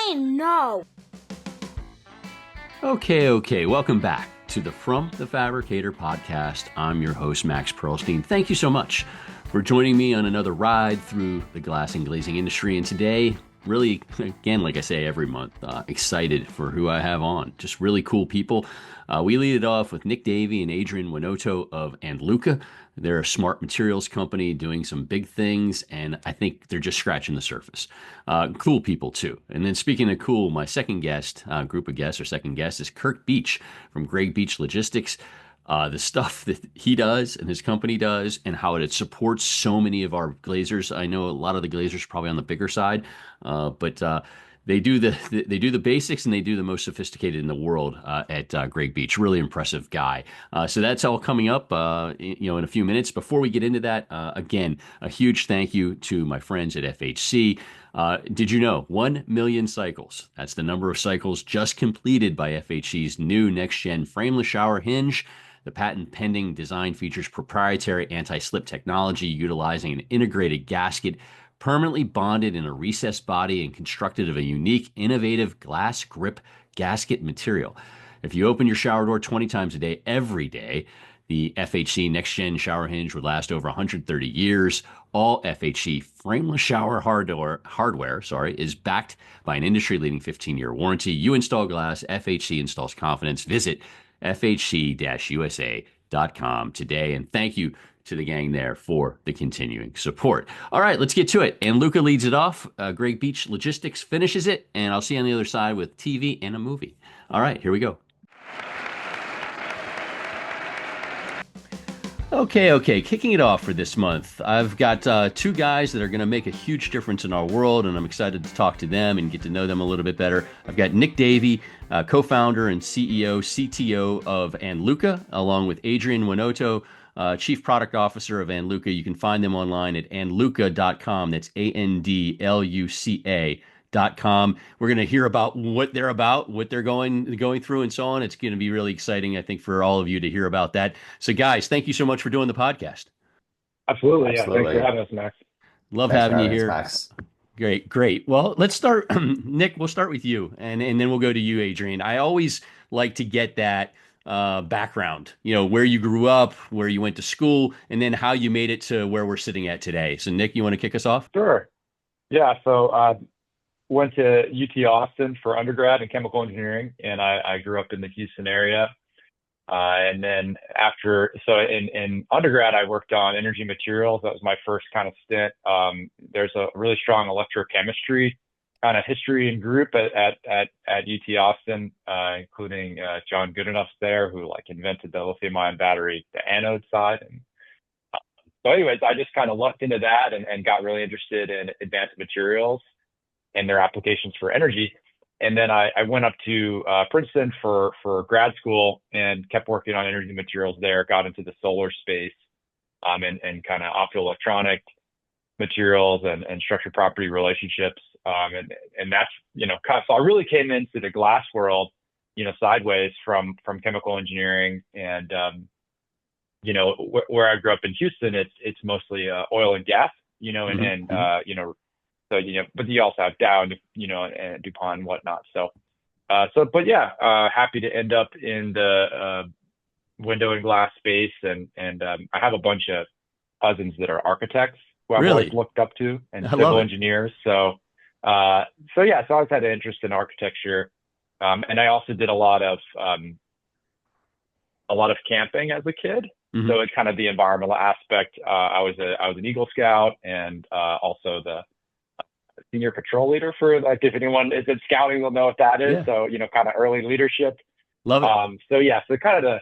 Fine, no. Okay. Welcome back to the From the Fabricator podcast. I'm your host, Max Perlstein. Thank you so much for joining me on another ride through the glass and glazing industry. And today, really, again, like I say every month, excited for who I have on. Just really cool people. We lead it off with Nick Davy and Adrian Winoto of Andluca. They're a smart materials company doing some big things, and I think they're just scratching the surface. Cool people, too. And then speaking of cool, my second guest, group of guests, or second guest, is Kirk Beeche from Beeche Logistics. The stuff that he does and his company does and how it supports so many of our glaziers. I know a lot of the glaziers are probably on the bigger side, but they do the basics and they do the most sophisticated in the world at Beeche. Really impressive guy. So that's all coming up, in a few minutes. Before we get into that, again, a huge thank you to my friends at FHC. Did you know 1 million cycles? That's the number of cycles just completed by FHC's new next-gen frameless shower hinge. The patent-pending design features proprietary anti-slip technology utilizing an integrated gasket permanently bonded in a recessed body and constructed of a unique, innovative glass grip gasket material. If you open your shower door 20 times a day, every day, the FHC next-gen shower hinge would last over 130 years. All FHC frameless shower hardware is backed by an industry-leading 15-year warranty. You install glass, FHC installs confidence. Visit fhc-usa.com today. And thank you to the gang there for the continuing support. All right, let's get to it. And Luca leads it off. Beeche Logistics finishes it. And I'll see you on the other side with TV and a movie. All right, here we go. Okay. Kicking it off for this month, I've got two guys that are going to make a huge difference in our world, and I'm excited to talk to them and get to know them a little bit better. I've got Nick Davy, co-founder and CEO, CTO of Andluca, along with Adrian Winoto, Chief Product Officer of Andluca. You can find them online at andluca.com. That's ANDLUCA.com. We're going to hear about what they're about, what they're going through, and so on. It's going to be really exciting, I think, for all of you to hear about that. So, guys, thank you so much for doing the podcast. Absolutely. Yeah. Thanks for having us, Max. Love having you here. Max. Great. Well, let's start. Nick, we'll start with you, and then we'll go to you, Adrian. I always like to get that background, where you grew up, where you went to school, and then how you made it to where we're sitting at today. So, Nick, you want to kick us off? Sure. Yeah. So, went to UT Austin for undergrad in chemical engineering, and I grew up in the Houston area. And then in undergrad, I worked on energy materials. That was my first kind of stint. There's a really strong electrochemistry kind of history and group at UT Austin, including John Goodenough's there, who invented the lithium-ion battery, the anode side. And so anyways, I just kind of lucked into that and got really interested in advanced materials and their applications for energy. And then I went up to Princeton for grad school and kept working on energy materials there, got into the solar space and kind of optoelectronic materials and structured property relationships. And that's, so I really came into the glass world, sideways from chemical engineering. And, where I grew up in Houston, it's mostly oil and gas, so, but you also have Dow, and DuPont and whatnot. But yeah, happy to end up in the window and glass space. And I have a bunch of cousins that are architects who I've always looked up to, and civil engineers. So I always had an interest in architecture. And I also did a lot of camping as a kid. Mm-hmm. So it's kind of the environmental aspect. I was an Eagle Scout and also the senior patrol leader for, if anyone is in scouting, they'll know what that is. Yeah. So, kind of early leadership. Love it. So kind of the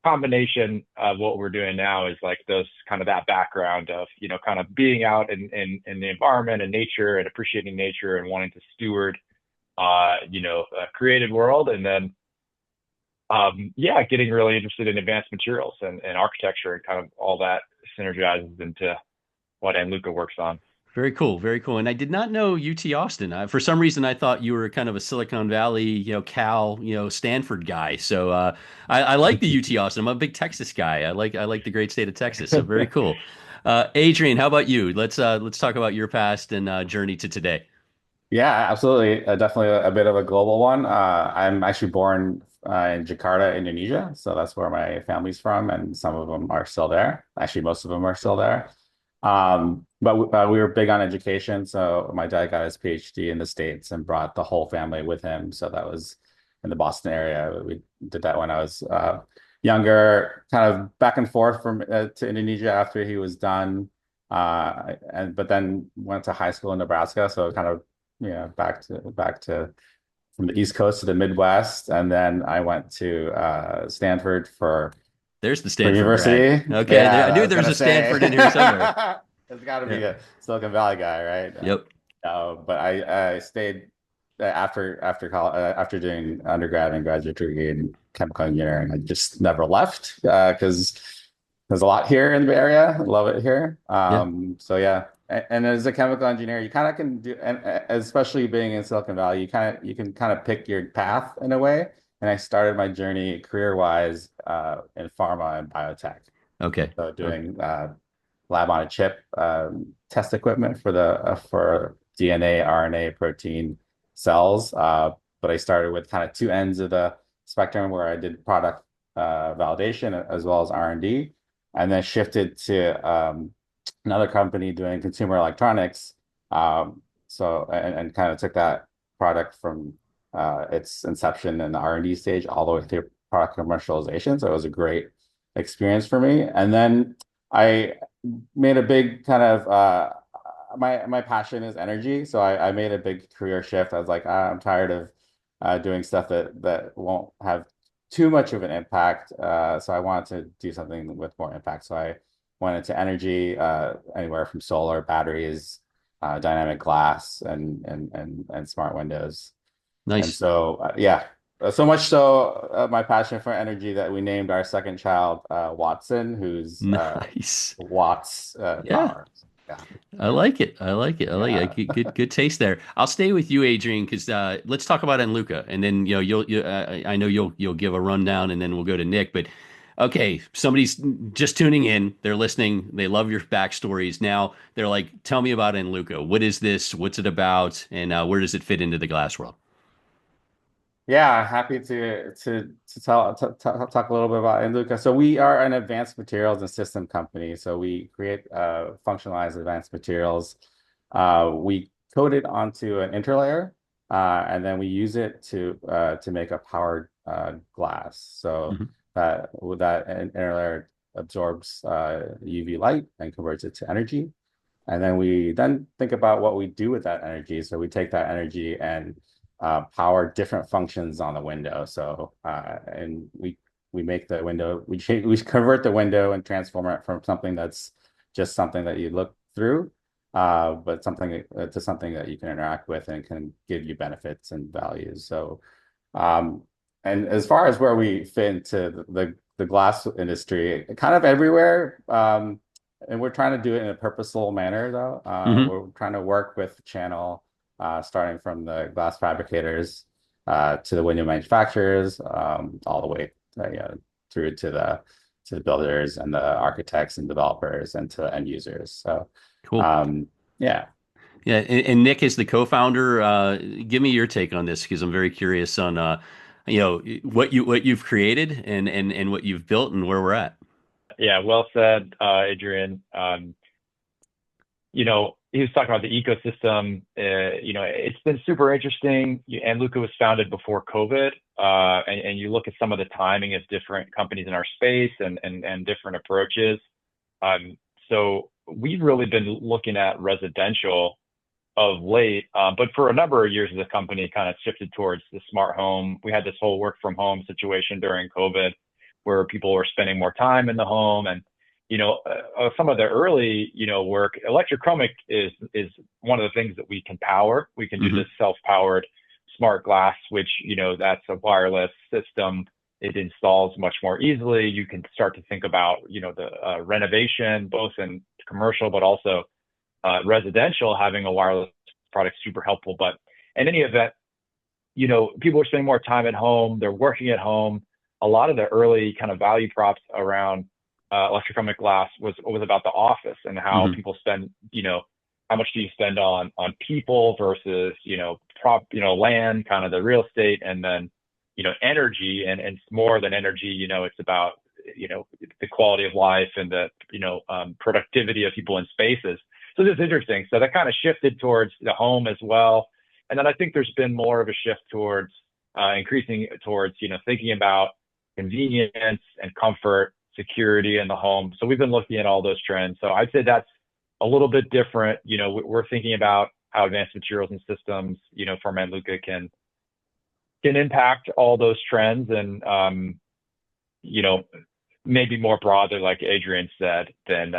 combination of what we're doing now is those kind of that background of, kind of being out in the environment and nature and appreciating nature and wanting to steward, a created world. And then, getting really interested in advanced materials and architecture, and kind of all that synergizes into what Andluca works on. Very cool. And I did not know UT Austin. For some reason, I thought you were kind of a Silicon Valley, Cal, Stanford guy. So I like the UT Austin. I'm a big Texas guy. I like the great state of Texas. So very cool. Adrian, how about you? Let's talk about your past and journey to today. Yeah, absolutely. Definitely a bit of a global one. I'm actually born in Jakarta, Indonesia. So that's where my family's from, and some of them are still there. Actually, most of them are still there. But we were big on education. So my dad got his PhD in the States and brought the whole family with him. So that was in the Boston area. We did that when I was younger, kind of back and forth from to Indonesia after he was done. But then went to high school in Nebraska. So kind of back to from the East Coast to the Midwest, and then I went to Stanford There's the for Stanford grad. university. Okay, Yeah, I I knew was there was gonna a say Stanford in here somewhere. there's got to Yeah. be a Silicon Valley guy, right? Yep. But I stayed after college, after doing undergrad and graduate degree in chemical engineering. I just never left because there's a lot here in the Bay Area. I love it here. Yeah. So yeah, and as a chemical engineer, you kind of can do, and especially being in Silicon Valley, you can kind of pick your path in a way. And I started my journey career-wise in pharma and biotech. Okay. So Okay. doing lab on a chip test equipment for the for DNA, RNA, protein cells. But I started with kind of two ends of the spectrum where I did product validation as well as R&D, and then shifted to another company doing consumer electronics. And kind of took that product from its inception in the R&D stage all the way through product commercialization. So it was a great experience for me. And then I made a big kind of my passion is energy. So I made a big career shift. I was like, I'm tired of doing stuff that won't have too much of an impact. So I wanted to do something with more impact. So I went into energy, anywhere from solar, batteries, dynamic glass, and smart windows. And Nice. so, yeah, so much so my passion for energy that we named our second child Watson, who's Nice. Watts Yeah. power. Yeah, I like it. I like it. I like it. yeah, Good taste there. I'll stay with you, Adrian, because let's talk about Andluca, and then I know you'll give a rundown, and then we'll go to Nick. But okay, somebody's just tuning in. They're listening. They love your backstories. Now they're like, tell me about Andluca. What is this? What's it about? And where does it fit into the glass world? yeah. Happy to talk a little bit about Andluca. So we are an advanced materials and system company. So we create functionalized advanced materials. We code it onto an interlayer, and then we use it to make a powered glass. So Mhm. that with that interlayer absorbs UV light and converts it to energy. And then we then think about what we do with that energy. So we take that energy and power different functions on the window. So and we make the window, we convert the window and transform it from something that's just something that you look through, but something to something that you can interact with and can give you benefits and values. So um, and as far as where we fit into the glass industry, kind of everywhere. And we're trying to do it in a purposeful manner, though. Mhm. We're trying to work with the channel, starting from the glass fabricators to the window manufacturers, all the way through to the builders and the architects and developers and to end users. So, Cool. um, yeah. Yeah, and Nick is the co-founder. Give me your take on this because I'm very curious on what you've created and what you've built and where we're at. Yeah, well said, Adrian. He was talking about the ecosystem. It's been super interesting. And Luca was founded before COVID. And you look at some of the timing of different companies in our space and different approaches. So we've really been looking at residential of late, but for a number of years, the company kind of shifted towards the smart home. We had this whole work from home situation during COVID, where people were spending more time in the home, and some of the early work. Electrochromic is one of the things that we can power. We can do Hmm. this self-powered smart glass, which that's a wireless system. It installs much more easily. You can start to think about the renovation, both in commercial but also residential. Having a wireless product super helpful. But in any event, people are spending more time at home. They're working at home. A lot of the early kind of value props around electrochromic glass was about the office and how Hmm. people spend how much do you spend on people versus, land, kind of the real estate, and then, energy, and it's more than energy, it's about, the quality of life and the, productivity of people in spaces. So this is interesting. So that kind of shifted towards the home as well. And then I think there's been more of a shift towards increasing towards, thinking about convenience and comfort, security in the home. So we've been looking at all those trends. So I'd say that's a little bit different. We're thinking about how advanced materials and systems, from Andluca can impact all those trends, and maybe more broadly, like Adrian said, than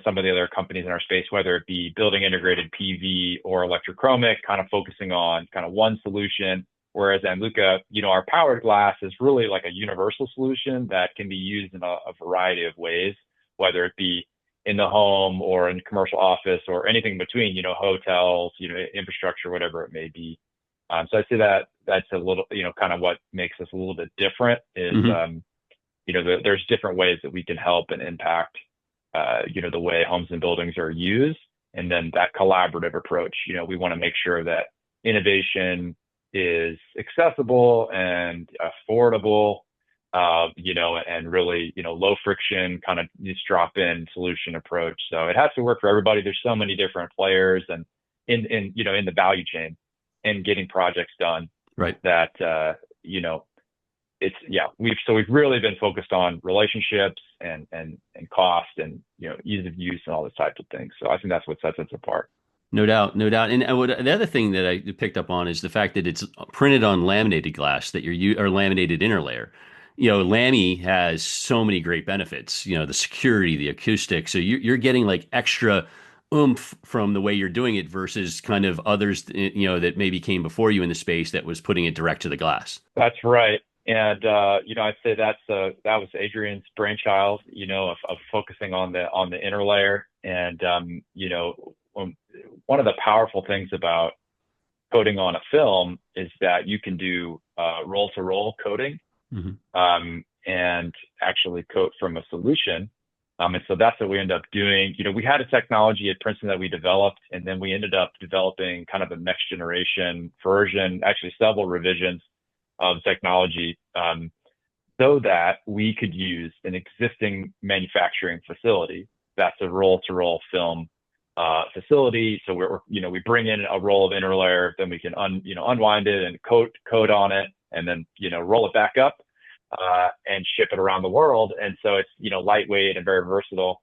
some of the other companies in our space, whether it be building integrated PV or electrochromic, kind of focusing on kind of one solution. Whereas Andluca, our powered glass is really like a universal solution that can be used in a variety of ways, whether it be in the home or in commercial office or anything in between, hotels, infrastructure, whatever it may be. So I'd say that's a little, kind of what makes us a little bit different is, there's different ways that we can help and impact, the way homes and buildings are used. And then that collaborative approach, we want to make sure that innovation is accessible and affordable, and really, low friction, kind of just drop in solution approach. So it has to work for everybody. There's so many different players and in the value chain and getting projects done. Right. That, we've really been focused on relationships and cost and, ease of use and all those types of things. So I think that's what sets us apart. No doubt, no doubt. And the other thing that I picked up on is the fact that it's printed on laminated glass that or laminated interlayer. Lamy has so many great benefits. The security, the acoustics. So you're getting like extra oomph from the way you're doing it versus kind of others, that maybe came before you in the space that was putting it direct to the glass. That's right. And I'd say that was Adrian's brainchild, of focusing on the interlayer. And one of the powerful things about coating on a film is that you can do roll-to-roll coating, and actually coat from a solution. And so that's what we end up doing. We had a technology at Princeton that we developed, and then we ended up developing kind of a next generation version, actually several revisions of technology, so that we could use an existing manufacturing facility that's a roll-to-roll film facility. So we bring in a roll of interlayer, then we can unwind it and coat on it, and then roll it back up and ship it around the world. And so it's lightweight and very versatile.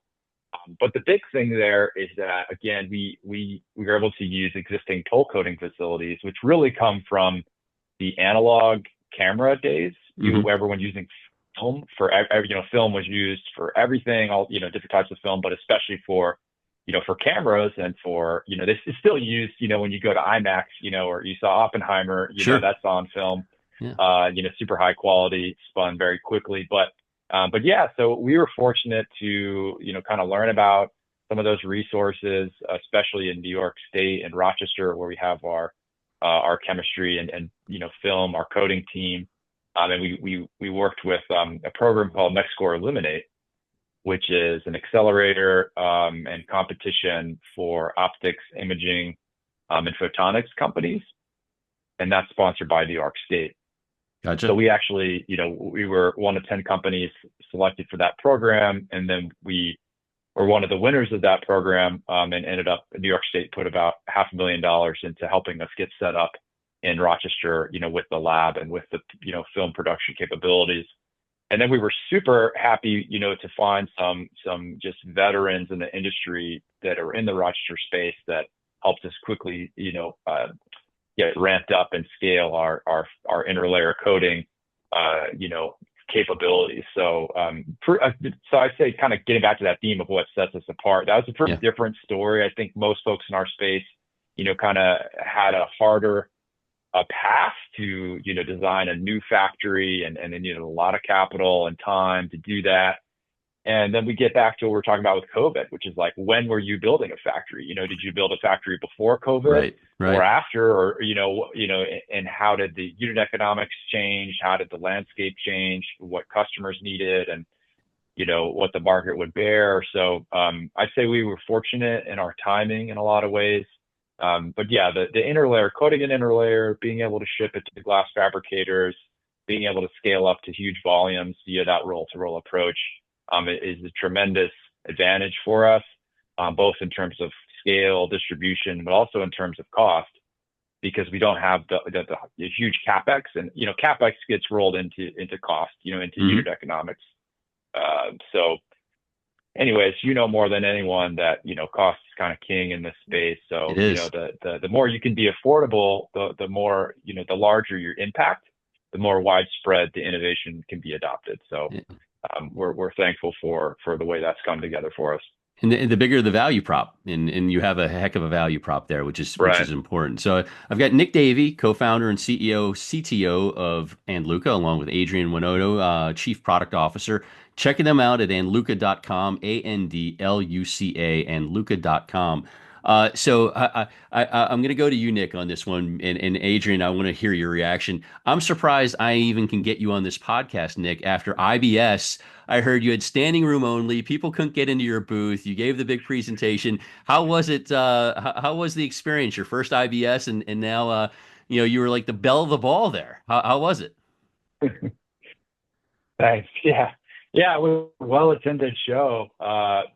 But the big thing there is that, again, we were able to use existing toll coating facilities, which really come from the analog camera days. Everyone using film for film was used for everything, all different types of film, but especially for cameras and for this is still used when you go to IMAX, or you saw Oppenheimer, Sure. That's on film. Yeah. Super high quality, spun very quickly. But yeah, so we were fortunate to kind of learn about some of those resources, especially in New York State and Rochester, where we have our chemistry and film, our coding team. And we worked with a program called Mexcore Illuminate, which is an accelerator and competition for optics, imaging, and photonics companies. And that's sponsored by New York State. Gotcha. So we actually, we were one of 10 companies selected for that program. And then we were one of the winners of that program, and ended up, New York State put about $500,000 into helping us get set up in Rochester, with the lab and with the, film production capabilities. And then we were super happy, to find some just veterans in the industry that are in the Rochester space that helped us quickly, get ramped up and scale our interlayer coating, capabilities. So, so I'd say, kind of getting back to that theme of what sets us apart, that was a pretty different story. I think most folks in our space, kind of had a harder path to, design a new factory and then needed a lot of capital and time to do that. And then we get back to what we're talking about with COVID, which is like, when were you building a factory? Did you build a factory before COVID or after, or, and how did the unit economics change? How did the landscape change? What customers needed? And, what the market would bear. So I'd say we were fortunate in our timing in a lot of ways. But yeah, the interlayer, coating an interlayer, being able to ship it to the glass fabricators, being able to scale up to huge volumes via that roll-to-roll approach is a tremendous advantage for us, both in terms of scale, distribution, but also in terms of cost, because we don't have the huge capex, and capex gets rolled into cost, into unit economics. So anyways, more than anyone that, cost is kind of king in this space. So, It is. the more you can be affordable, the more, the larger your impact, the more widespread the innovation can be adopted. So, we're thankful for the way that's come together for us. And the bigger the value prop, and you have a heck of a value prop there, which Right. is important. So I've got Nick Davy, co-founder and CEO, CTO of Andluca, along with Adrian Winoto, Chief Product Officer. Checking them out at andluca.com, ANDLUCA, andluca.com. So I'm going to go to you, Nick, on this one. And Adrian, I want to hear your reaction. I'm surprised I even can get you on this podcast, Nick. After IBS, I heard you had standing room only. People couldn't get into your booth. You gave the big presentation. How was it? How was the experience? Your first IBS, and now you were like the belle of the ball there. How was it? Thanks. Yeah. Yeah, it was a well-attended show.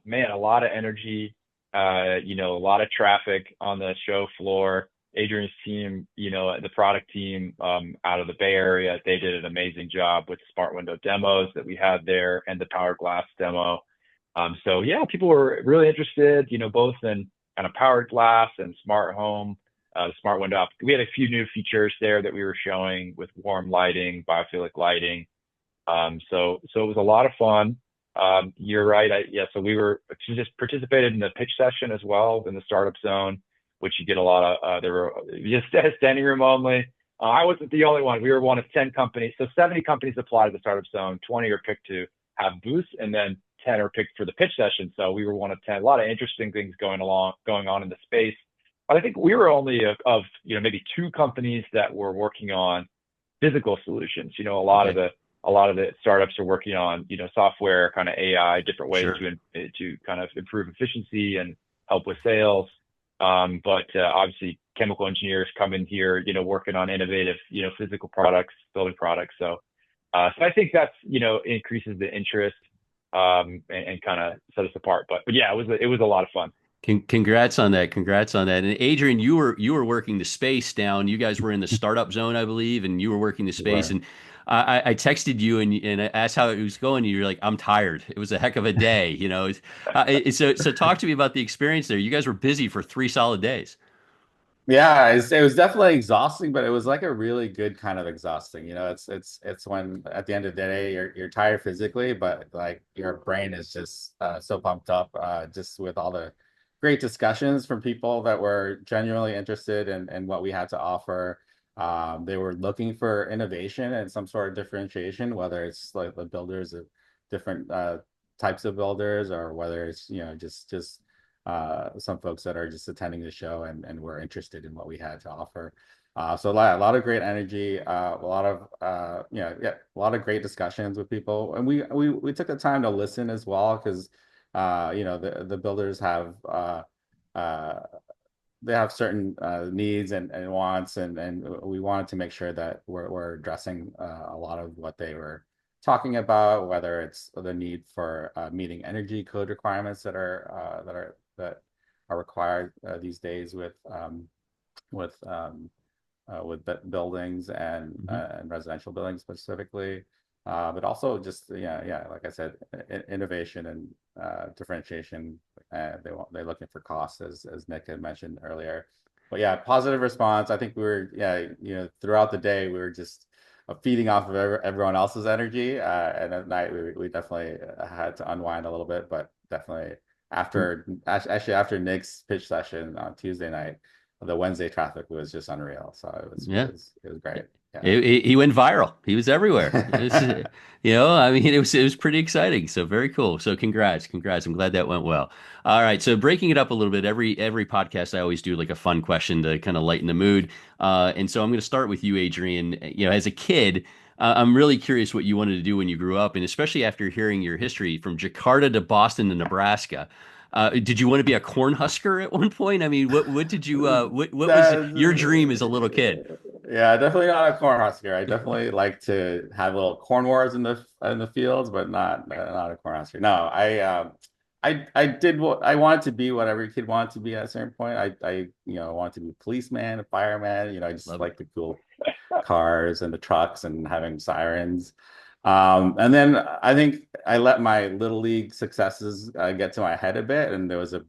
Man, a lot of energy, a lot of traffic on the show floor. Adrian's team, the product team out of the Bay Area, they did an amazing job with the smart window demos that we had there and the power glass demo. So yeah, people were really interested, both in kind of powered glass and smart home, smart window. We had a few new features there that we were showing with warm lighting, biophilic lighting. So it was a lot of fun. You're right. So we just participated in the pitch session as well in the startup zone, which you get a lot of, there were just standing room only. I wasn't the only one. We were one of 10 companies. So 70 companies applied to the startup zone, 20 are picked to have booths, and then 10 are picked for the pitch session. So we were one of 10, a lot of interesting things going on in the space. But I think we were only of maybe 2 companies that were working on physical solutions. A lot of the startups are working on, software, kind of AI, different ways Sure. to kind of improve efficiency and help with sales. But obviously chemical engineers come in here, working on innovative, physical products, building products. So I think that's, increases the interest and kind of set us apart. But yeah, it was a lot of fun. Congrats on that. Congrats on that. And Adrian, you were working the space down. You guys were in the startup zone, I believe, and you were working the space. Sure. And I texted you and I asked how it was going. And you're like, I'm tired. It was a heck of a day, So talk to me about the experience there. You guys were busy for 3 solid days. Yeah, it was definitely exhausting, but it was like a really good kind of exhausting. It's when at the end of the day you're tired physically, but like your brain is just so pumped up just with all the great discussions from people that were genuinely interested in what we had to offer. They were looking for innovation and some sort of differentiation, whether it's like the builders of different types of builders, or whether it's just some folks that are just attending the show and were interested in what we had to offer. So a lot of great energy, a lot of a lot of great discussions with people, and we took the time to listen as well, because the builders have they have certain needs and wants, and we wanted to make sure that we're addressing a lot of what they were talking about, whether it's the need for meeting energy code requirements that are required these days with buildings and residential buildings specifically, but also just like I said, innovation and differentiation. They're looking for costs, as Nick had mentioned earlier. But yeah, positive response. I think we were throughout the day we were just feeding off of everyone else's energy, and at night we definitely had to unwind a little bit, but definitely after Nick's pitch session on Tuesday night, the Wednesday traffic was just unreal. So Yeah. it was great. Yeah. He went viral. He was everywhere. I mean, it was pretty exciting. So very cool. So congrats. I'm glad that went well. All right. So breaking it up a little bit, every podcast I always do like a fun question to kind of lighten the mood. And so I'm going to start with you, Adrian. As a kid, I'm really curious what you wanted to do when you grew up, and especially after hearing your history from Jakarta to Boston to Nebraska. Did you want to be a corn husker at one point? I mean, what did you what was your dream as a little kid? Yeah, definitely not a corn husker. I definitely like to have little corn wars in the fields, but not a corn husker. No, I did what I wanted to be. What every kid wanted to be at a certain point. I wanted to be a policeman, a fireman. I just Love it. like the cool cars and the trucks and having sirens. And then I think I let my little league successes get to my head a bit, and there was a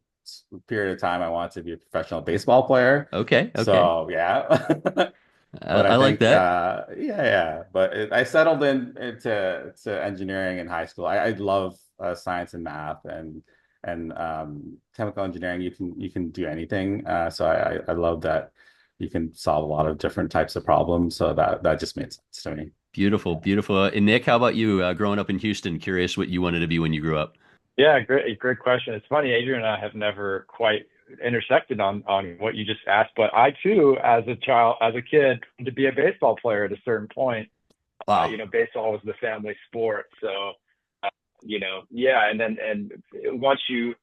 period of time I wanted to be a professional baseball player. Okay, okay. So yeah. But I I like think, that. yeah. But I settled into to engineering in high school. I love science and math and chemical engineering. You can do anything. So I love that you can solve a lot of different types of problems. So that just made sense to me. Beautiful, beautiful. And Nick, how about you? Growing up in Houston, curious what you wanted to be when you grew up. Yeah, great question. It's funny, Adrian and I have never quite intersected on what you just asked, but I too, as a kid, wanted to be a baseball player at a certain point. Wow. Baseball was the family sport, so yeah. And once the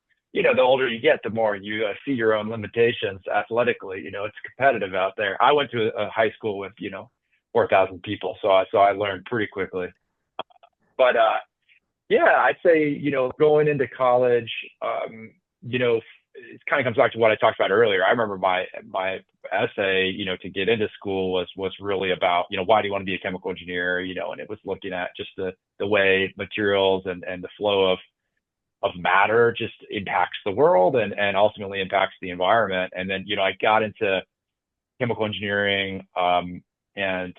older you get, the more you see your own limitations athletically. It's competitive out there. I went to a high school with 4,000 people, so I learned pretty quickly. But yeah, I'd say, going into college, it kind of comes back to what I talked about earlier. I remember my essay, to get into school was really about, why do you want to be a chemical engineer? And it was looking at just the way materials and the flow of matter just impacts the world and ultimately impacts the environment. And then, I got into chemical engineering, and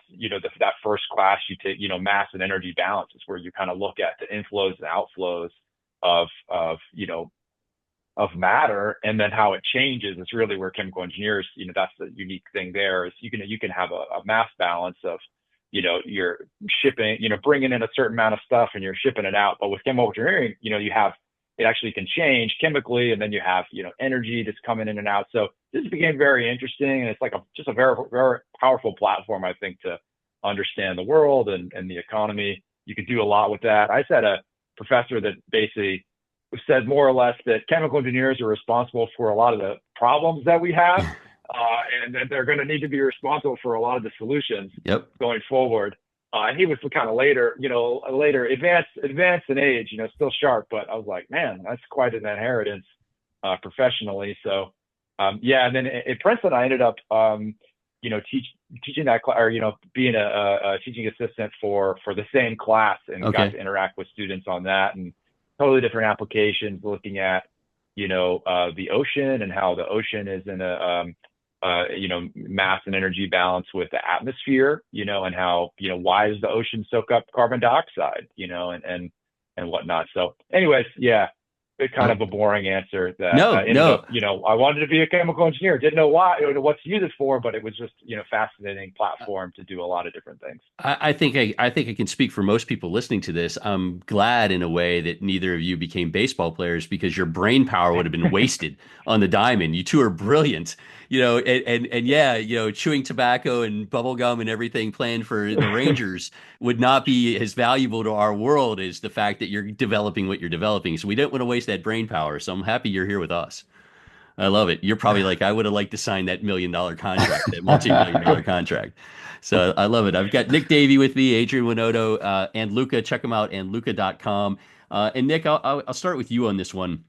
that first class you take, mass and energy balance is where you kind of look at the inflows and outflows of matter, and then how it changes. It's really where chemical engineers, that's the unique thing there is you can have a mass balance of, you're shipping, bringing in a certain amount of stuff and you're shipping it out. But with chemical engineering, you have, it actually can change chemically, and then you have, energy that's coming in and out. So this became very interesting, and it's like just a very, very powerful platform, I think, to understand the world and the economy. You could do a lot with that. I just had a professor that basically said more or less that chemical engineers are responsible for a lot of the problems that we have, and that they're going to need to be responsible for a lot of the solutions Yep. going forward. And he was kind of later advanced in age, still sharp, but I was like, man, that's quite an inheritance professionally. So, yeah. And then at Princeton, I ended up, teaching that class, or, being a teaching assistant for the same class, and got Okay. to interact with students on that, and totally different applications, looking at, the ocean and how the ocean is in a, mass and energy balance with the atmosphere, and how, why does the ocean soak up carbon dioxide, and whatnot. So anyways, yeah, it's kind Oh, of a boring answer that no, ended up, no. I wanted to be a chemical engineer, didn't know why, what to use it for, but it was just, fascinating platform to do a lot of different things. I think I can speak for most people listening to this. I'm glad in a way that neither of you became baseball players because your brain power would have been wasted on the diamond. You two are brilliant, and yeah, chewing tobacco and bubble gum and everything playing for the Rangers would not be as valuable to our world as the fact that you're developing what you're developing. So we don't want to waste that brain power. So I'm happy you're here with us. I love it. You're probably like, I would have liked to sign that $1 million contract, that multi-million-dollar contract. So I love it. I've got Nick Davy with me, Adrian Winoto, and Luca. Check them out, andluca.com. And Nick, I'll start with you on this one.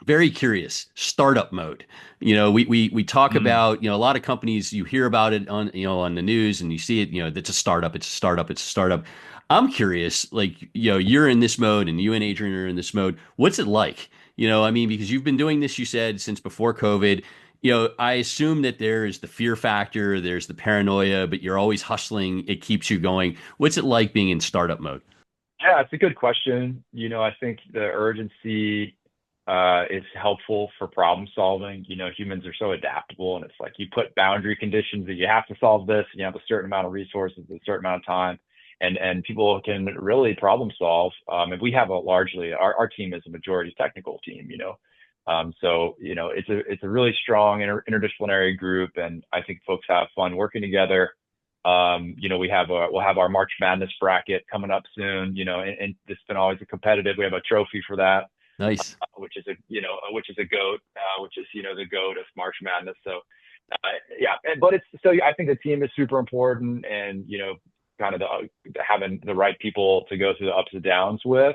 Very curious, startup mode. We talk Mm. about, a lot of companies, you hear about it on, on the news, and you see it, it's a startup, it's a startup, it's a startup. I'm curious, like, you're in this mode and you and Adrian are in this mode. What's it like? I mean, because you've been doing this, you said, since before COVID. I assume that there is the fear factor, there's the paranoia, but you're always hustling. It keeps you going. What's it like being in startup mode? Yeah, it's a good question. I think the urgency is helpful for problem solving. Humans are so adaptable, and it's like you put boundary conditions that you have to solve this, and you have a certain amount of resources, a certain amount of time, and people can really problem solve. And we have our team is a majority technical team. So it's a really strong interdisciplinary group, and I think folks have fun working together. We'll have our March Madness bracket coming up soon, and it's been always a competitive. We have a trophy for that, Nice. which is a goat, which is, the goat of March Madness. So, yeah, but I think the team is super important, and, kind of having the right people to go through the ups and downs with.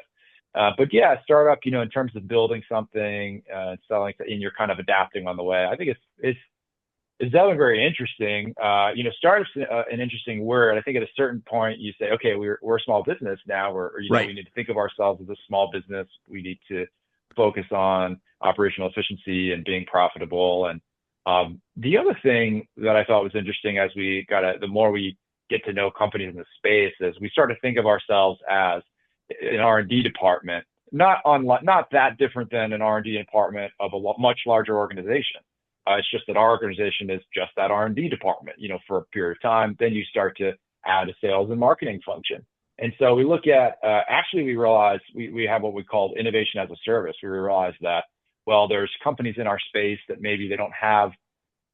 But yeah, startup, in terms of building something, selling, and you're kind of adapting on the way. I think it's definitely very interesting. Startup's an interesting word. I think at a certain point you say, okay, we're a small business now, Right. we need to think of ourselves as a small business. We need to focus on operational efficiency and being profitable. And the other thing that I thought was interesting as the more we get to know companies in the space is we start to think of ourselves as an R&D department, not that different than an R&D department of a much larger organization. It's just that our organization is just that R&D department, for a period of time. Then you start to add a sales and marketing function. And so we look at, we realize we have what we call innovation as a service. We realize that, well, there's companies in our space that maybe they don't have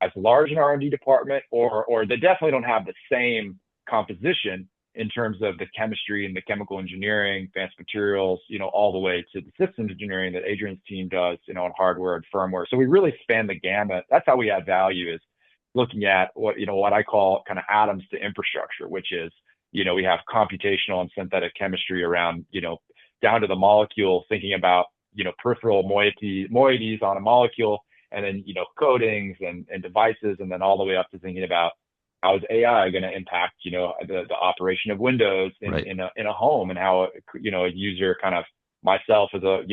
as large an R&D department, or they definitely don't have the same composition in terms of the chemistry and the chemical engineering, advanced materials, all the way to the systems engineering that Adrian's team does, on hardware and firmware. So we really span the gamut. That's how we add value, is looking at what I call kind of atoms to infrastructure, which is, we have computational and synthetic chemistry around, down to the molecule, thinking about, peripheral moieties on a molecule, and then, coatings and devices, and then all the way up to thinking about how is AI going to impact, the operation of Windows Right. in a home, and how, a user, kind of myself as a,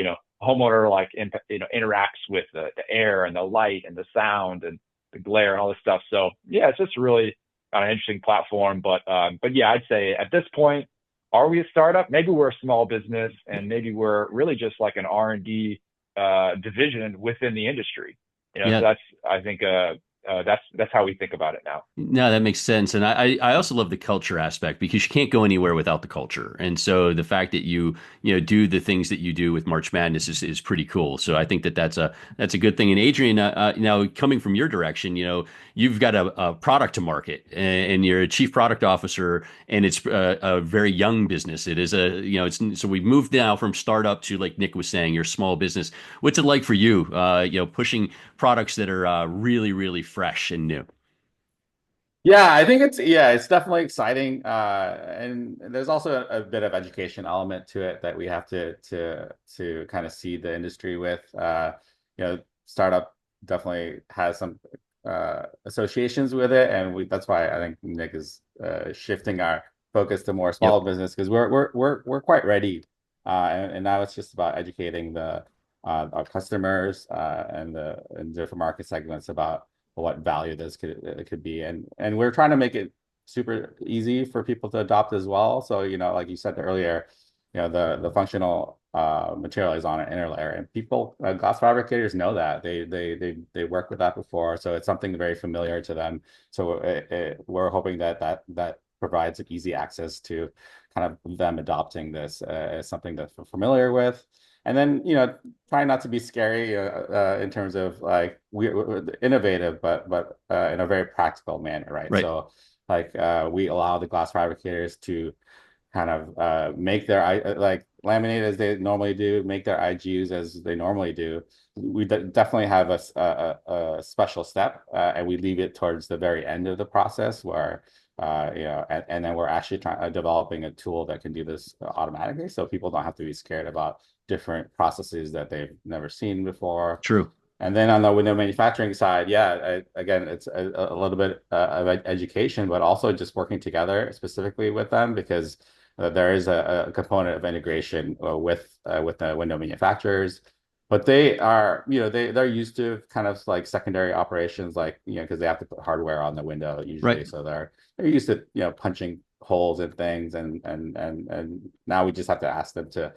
homeowner, like, interacts with the air and the light and the sound and the glare and all this stuff. So yeah, it's just really kind of interesting platform. But yeah, I'd say at this point, are we a startup? Maybe we're a small business, and maybe we're really just like an R&D division within the industry. Yeah. So I think that's how we think about it now. No, that makes sense. And I also love the culture aspect, because you can't go anywhere without the culture. And so the fact that do the things that you do with March Madness is pretty cool. So I think that that's a good thing. And Adrian, now coming from your direction, you've got a product to market, and you're a chief product officer, and it's a very young business. It is so we've moved now from startup to, like Nick was saying, your small business. What's it like for you, pushing products that are really, really fresh and new? Yeah, I think it's definitely exciting. And there's also a bit of education element to it that we have to kind of see the industry with. Startup definitely has some associations with it, and that's why I think Nick is shifting our focus to more small Yep. business, because we're quite ready. And now it's just about educating our customers and the different market segments about what value this could be, and we're trying to make it super easy for people to adopt as well. So like you said earlier, the functional material is on an inner layer, and people, glass fabricators, know that they work with that before, so it's something very familiar to them. So we're hoping that provides easy access to kind of them adopting this as something that they're familiar with. And then, try not to be scary in terms of, like, we're innovative, but in a very practical manner, right? Right. So, like, we allow the glass fabricators to kind of make their like laminate as they normally do, make their IGUs as they normally do. We definitely have a special step, and we leave it towards the very end of the process, where and then we're actually developing a tool that can do this automatically, so people don't have to be scared about different processes that they've never seen before. True. And then on the window manufacturing side, yeah, again, it's a little bit of education, but also just working together specifically with them, because there is a component of integration with the window manufacturers. But they are, they're used to kind of like secondary operations, like, because they have to put hardware on the window usually. Right. So they're used to, punching holes in things, and now we just have to ask them to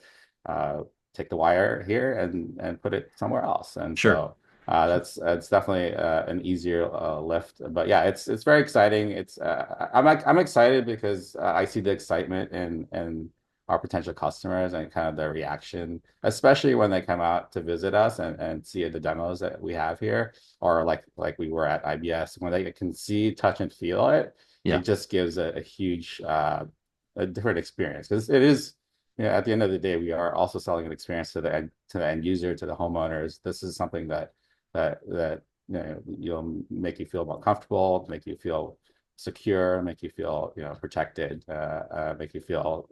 take the wire here and put it somewhere else. And Sure. so that's definitely an easier lift. But yeah, it's very exciting. I'm excited because I see the excitement in our potential customers and kind of their reaction, especially when they come out to visit us and see the demos that we have here, or like we were at IBS, when they can see, touch, and feel it. Yeah. it just gives a huge a different experience, because it is, at the end of the day, we are also selling an experience to the end user, to the homeowners. This is something that you'll make you feel more comfortable, make you feel secure, make you feel protected, make you feel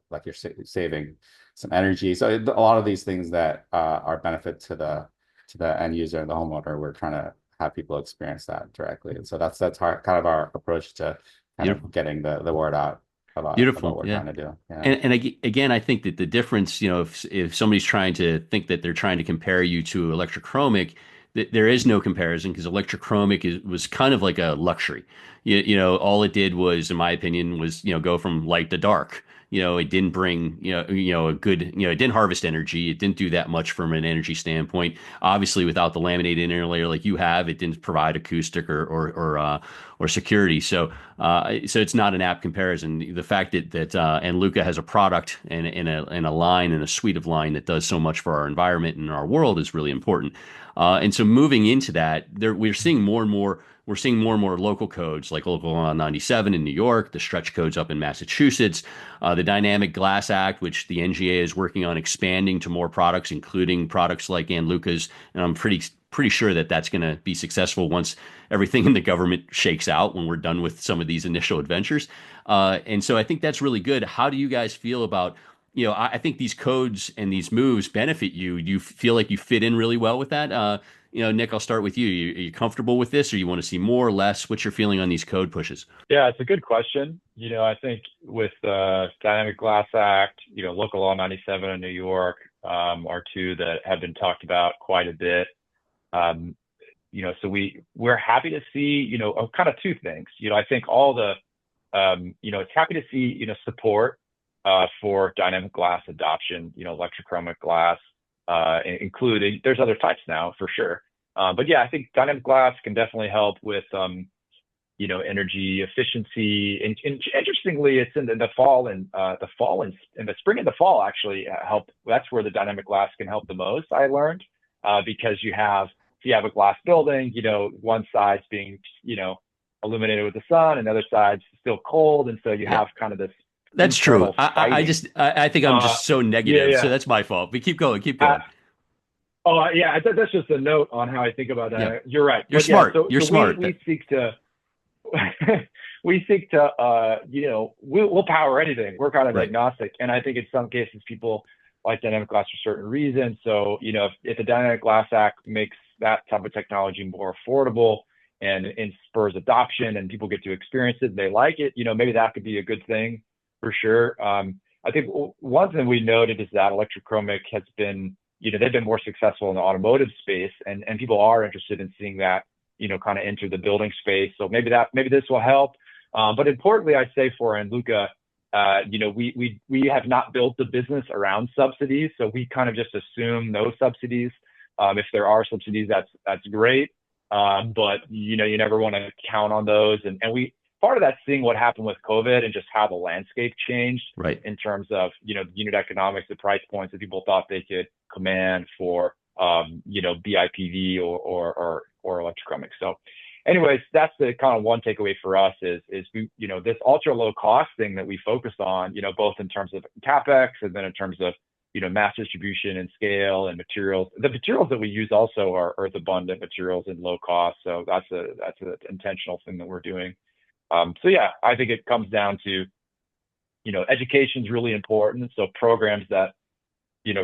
like you're saving some energy. So a lot of these things that are benefit to the end user and the homeowner, we're trying to have people experience that directly. And so that's kind of our approach to kind Beautiful. of getting the word out about Beautiful. what we're Yeah. trying to do. Yeah. And again, I think that the difference, if somebody's trying to think that they're trying to compare you to electrochromic, that there is no comparison, because was kind of like a luxury. All it did was, in my opinion, was go from light to dark. It didn't bring a good, it didn't harvest energy. It didn't do that much from an energy standpoint. Obviously, without the laminated inner layer like you have, it didn't provide acoustic or security. So it's not an apt comparison. The fact that Andluca has a product and a line and a suite of line that does so much for our environment and our world is really important. And so moving into that, we're seeing more and more. We're seeing more and more local codes, like Local Law 97 in New York, the stretch codes up in Massachusetts, the Dynamic Glass Act, which the NGA is working on expanding to more products, including products like Andluca's. And I'm pretty sure that that's going to be successful once everything in the government shakes out, when we're done with some of these initial adventures. And so I think that's really good. How do you guys feel about, I think these codes and these moves benefit you. Do you feel like you fit in really well with that? Nick, I'll start with you. Are you comfortable with this, or you want to see more or less? What's your feeling on these code pushes? Yeah, it's a good question. I think with the Dynamic Glass Act, Local Law 97 in New York are two that have been talked about quite a bit. So we're happy to see, kind of two things. I think all the, it's happy to see, support for dynamic glass adoption, electrochromic glass, including, there's other types now for sure. But yeah, I think dynamic glass can definitely help with, energy efficiency. And interestingly, it's in the fall and in the spring and the fall actually help. That's where the dynamic glass can help the most, I learned, because if you have a glass building, one side's being, illuminated with the sun, and the other side's still cold. And so you have kind of this That's true. internal fighting. I think I'm just so Yeah, negative. So yeah. that's my fault. But keep going, keep Uh, going. I think that's just a note on how I think about Yeah. that. You're right. You're But yeah, smart. so You're so smart. we seek to we seek to we'll power anything. We're kind of Right. agnostic, and I think in some cases people like dynamic glass for certain reasons. So if the Dynamic Glass Act makes that type of technology more affordable and spurs adoption, and people get to experience it and they like it, maybe that could be a good thing for sure. I think one thing we noted is that electrochromic has been, they've been more successful in the automotive space, and people are interested in seeing that, kind of enter the building space. So maybe this will help. But importantly, I'd say for Andluca, we have not built the business around subsidies, so we kind of just assume no subsidies. If there are subsidies, that's great. But you never want to count on those. And part of that's seeing what happened with COVID and just how the landscape changed Right. in terms of, the unit economics, the price points that people thought they could command for, BIPV or electrochromic. So anyways, that's the kind of one takeaway for us is we, this ultra low cost thing that we focus on, both in terms of CapEx and then in terms of, mass distribution and scale and materials. The materials that we use also are earth abundant materials and low cost. So that's an intentional thing that we're doing. So yeah, I think it comes down to, education is really important. So programs that,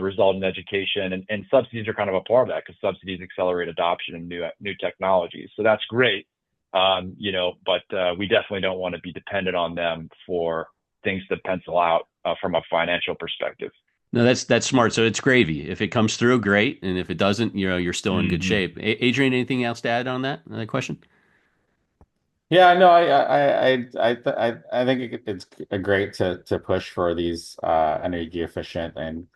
result in education, and subsidies are kind of a part of that, because subsidies accelerate adoption and new technologies. So that's great. But we definitely don't want to be dependent on them for things to pencil out from a financial perspective. No, that's smart. So it's gravy. If it comes through, great, and if it doesn't, you're still in good Mhm. shape. Adrian, anything else to add on that question? Yeah, no, I think it's great to push for these energy efficient and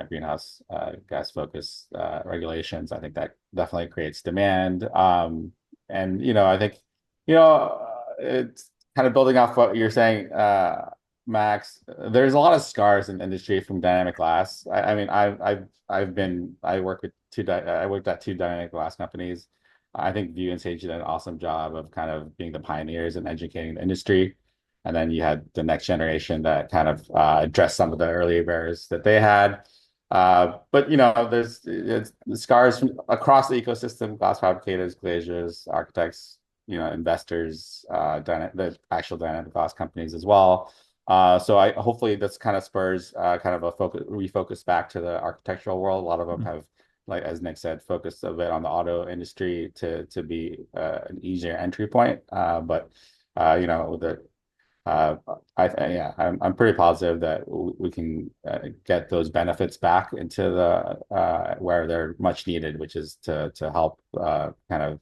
greenhouse gas focused regulations. I think that definitely creates demand. And I think it's kind of building off what you're saying, Max. There's a lot of scars in the industry from dynamic glass. I mean, I worked at two dynamic glass companies. I think View and Sage did an awesome job of kind of being the pioneers and educating the industry. And then you had the next generation that kind of addressed some of the earlier barriers that they had. But there's scars from across the ecosystem: glass fabricators, glaziers, architects, investors, the actual dynamic glass companies as well. So I hopefully this kind of spurs kind of a refocus back to the architectural world. A lot of them have, like as Nick said, focused a bit on the auto industry to be an easier entry point. But the uh, yeah, I'm pretty positive that we can get those benefits back into the where they're much needed, which is to help kind of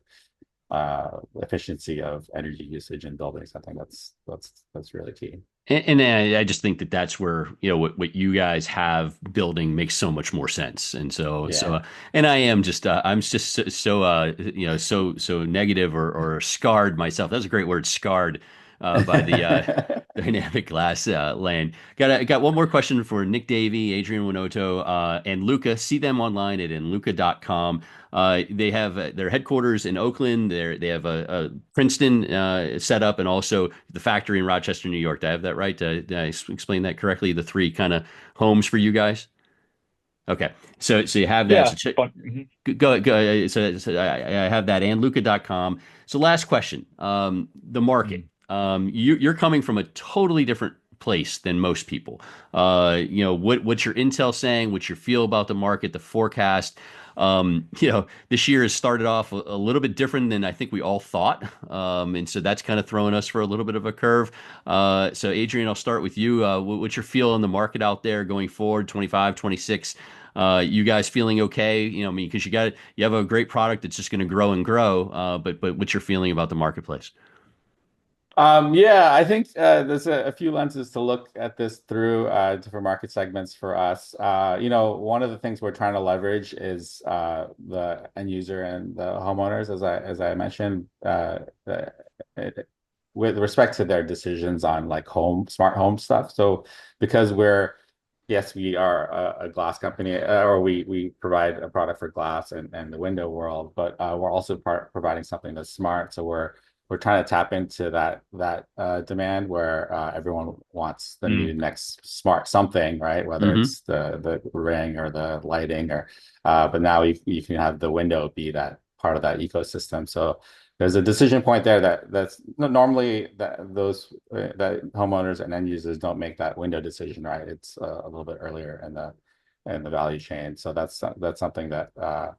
efficiency of energy usage in buildings. I think that's really key. And I just think that that's where, what you guys have building makes so much more sense. And Yeah. and I'm just so negative or scarred myself. That's a great word, scarred, by the dynamic glass land. Got one more question for Nick, Davy, Adrian Winoto, and Luca. See them online at andluca.com. They have their headquarters in Oakland. They have a Princeton set up, and also the factory in Rochester, New York. Did I have that right? Did I explain that correctly? The three kind of homes for you guys. Okay, so you have that. Yeah. So check, Fun. go. I have that, andluca.com. So last question. The market. Mhm. You're coming from a totally different place than most people. What's your intel saying? What's your feel about the market, the forecast? This year has started off a little bit different than I think we all thought. And so that's kind of throwing us for a little bit of a curve. So Adrian, I'll start with you. What's your feel on the market out there going forward, 25, 26? You guys feeling okay? I mean, because you have a great product that's just going to grow and grow. But what's your feeling about the marketplace? Yeah, I think there's a few lenses to look at this through different market segments for us. One of the things we're trying to leverage is the end user and the homeowners, as I mentioned, with respect to their decisions on like smart home stuff. So because yes, we are a glass company, or we provide a product for glass and the window world, but we're also providing something that's smart. So we're trying to tap into that demand where everyone wants the new Mm. next smart something, right? Whether Mm-hmm. it's the ring or the lighting, or but now you can have the window be that part of that ecosystem. So there's a decision point there that's normally that homeowners and end users don't make that window decision, right? It's a little bit earlier in the value chain. So that's something that uh,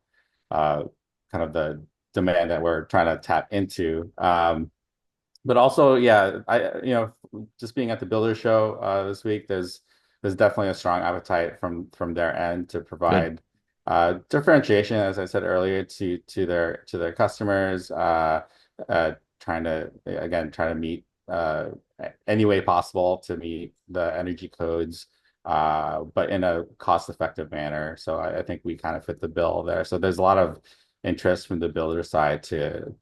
kind of the demand that we're trying to tap into. But also, yeah, just being at the builder show this week, there's definitely a strong appetite from their end to Good. provide differentiation, as I said earlier, to their customers, trying to meet any way possible to meet the energy codes, but in a cost-effective manner. So I think we kind of fit the bill there. So there's a lot of interest from the builder side to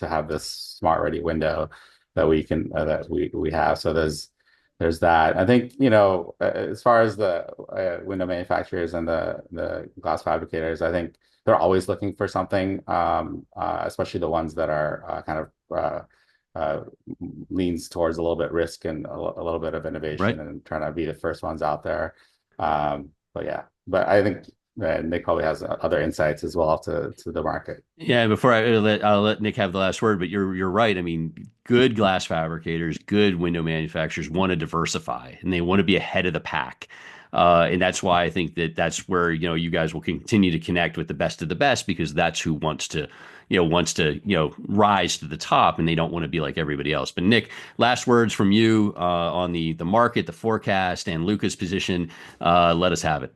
have this smart ready window that we have. So there's that. I think, as far as the window manufacturers and the glass fabricators, I think they're always looking for something, especially the ones that are kind of uh, leans towards a little bit risk and a little bit of Right. innovation and trying to be the first ones out there. But yeah, but I think Nick probably has other insights as well to the market. Yeah, before I'll let Nick have the last word, but you're right. I mean, good glass fabricators, good window manufacturers want to diversify and they want to be ahead of the pack. And that's why I think that's where, you guys will continue to connect with the best of the best, because that's who wants to rise to the top, and they don't want to be like everybody else. But Nick, last words from you on the market, the forecast, and Luca's position. Let us have it.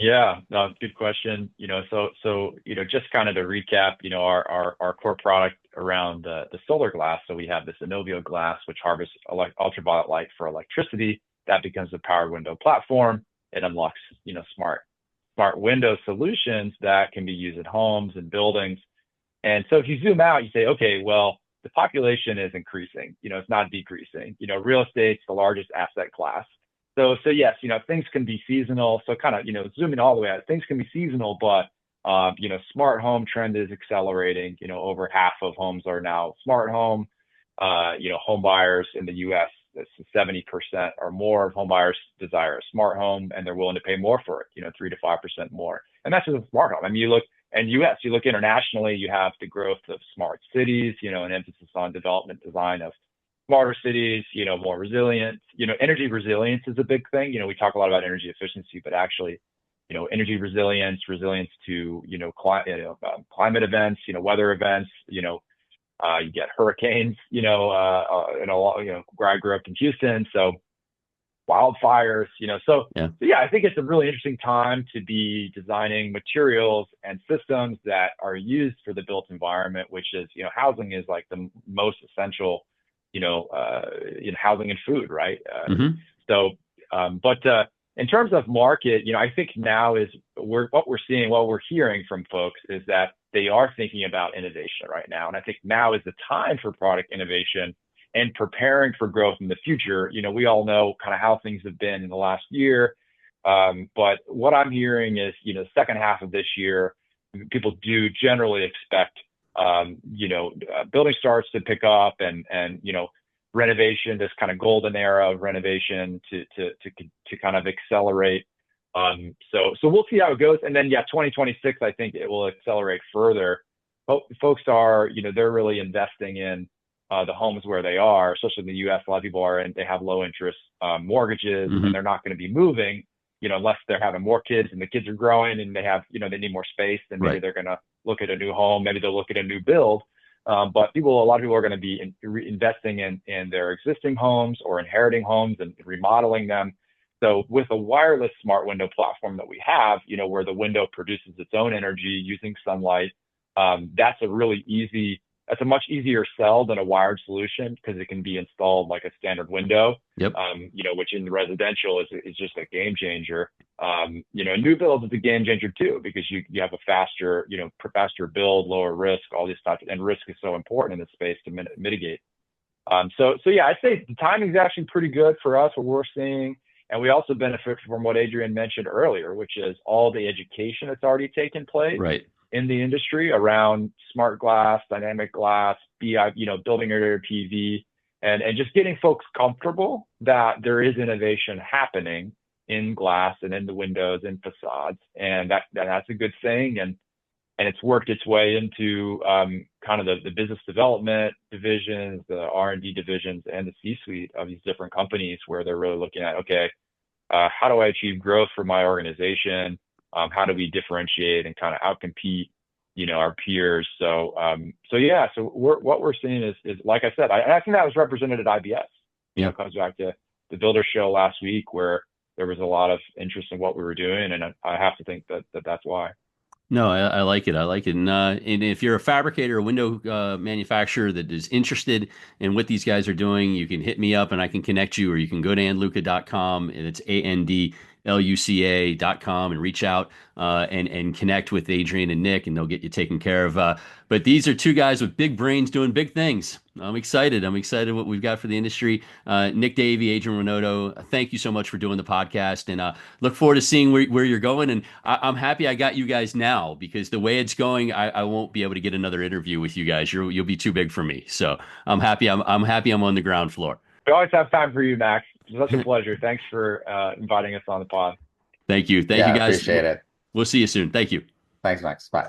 Yeah, no, good question. Just kind of to recap, our core product around the solar glass. So we have this Innovio glass, which harvests ultraviolet light for electricity. That becomes the powered window platform. It unlocks, smart window solutions that can be used in homes and buildings. And so if you zoom out, you say, okay, well, the population is increasing. It's not decreasing. Real estate's the largest asset class. So yes, things can be seasonal. So kind of, zooming all the way out, things can be seasonal, but Smart home trend is accelerating. Over half of homes are now smart home. Home buyers in the U.S., 70% or more of home buyers desire a smart home, and they're willing to pay more for it, 3 to 5% more. And that's just a smart home. I mean, you look internationally, you have the growth of smart cities, an emphasis on development design of smarter cities, more resilient. Energy resilience is a big thing. We talk a lot about energy efficiency, but actually, energy resilience to, climate events, weather events, you get hurricanes, where I grew up in Houston. So wildfires, yeah, I think it's a really interesting time to be designing materials and systems that are used for the built environment, which is, housing is like the most essential, housing and food, right? But in terms of market, I think now is what we're hearing from folks is that they are thinking about innovation right now. And I think now is the time for product innovation and preparing for growth in the future. We all know kind of how things have been in the last year. But what I'm hearing is, second half of this year, people do generally expect, building starts to pick up and renovation, this kind of golden era of renovation to kind of accelerate. So we'll see how it goes. And then, 2026, I think it will accelerate further. Folks are, they're really investing in the homes where they are, especially in the U.S. A lot of people are, and they have low interest mortgages, and they're not going to be moving, unless they're having more kids and the kids are growing and they have, they need more space. Then maybe they're going to look at a new home. Maybe they'll look at a new build. But a lot of people are going to be investing in their existing homes or inheriting homes and remodeling them. So with a wireless smart window platform that we have, where the window produces its own energy using sunlight, that's a much easier sell than a wired solution because it can be installed like a standard window, which in the residential is just a game changer. New builds is a game changer too, because you have a faster build, lower risk, all these types, and risk is so important in this space to mitigate. So yeah, I'd say the timing is actually pretty good for us, what we're seeing. And we also benefit from what Adrian mentioned earlier, which is all the education that's already taken place in the industry around smart glass, dynamic glass, building area PV, and just getting folks comfortable that there is innovation happening in glass and in the windows and facades. And that's a good thing. And it's worked its way into kind of the business development divisions, the R&D divisions, and the C-suite of these different companies, where they're really looking at, okay, how do I achieve growth for my organization? How do we differentiate and kind of outcompete, our peers? So what we're seeing is like I said, I think that was represented at IBS. It comes back to the Builder Show last week, where there was a lot of interest in what we were doing, and I have to think that's why. No, I like it. I like it. And if you're a fabricator, a window manufacturer that is interested in what these guys are doing, you can hit me up and I can connect you, or you can go to andluca.com, and it's ANDLUCA.com, and reach out and connect with Adrian and Nick, and they'll get you taken care of. But these are two guys with big brains doing big things. I'm excited. What we've got for the industry. Nick, Davy, Adrian Winoto, thank you so much for doing the podcast, and look forward to seeing where you're going. And I'm happy I got you guys now, because the way it's going, I won't be able to get another interview with you guys. You'll be too big for me. So I'm happy. I'm happy I'm on the ground floor. We always have time for you, Max. It's such a pleasure. Thanks for inviting us on the pod. Thank you. Thank you, guys. Appreciate it. We'll see you soon. Thank you. Thanks, Max. Bye.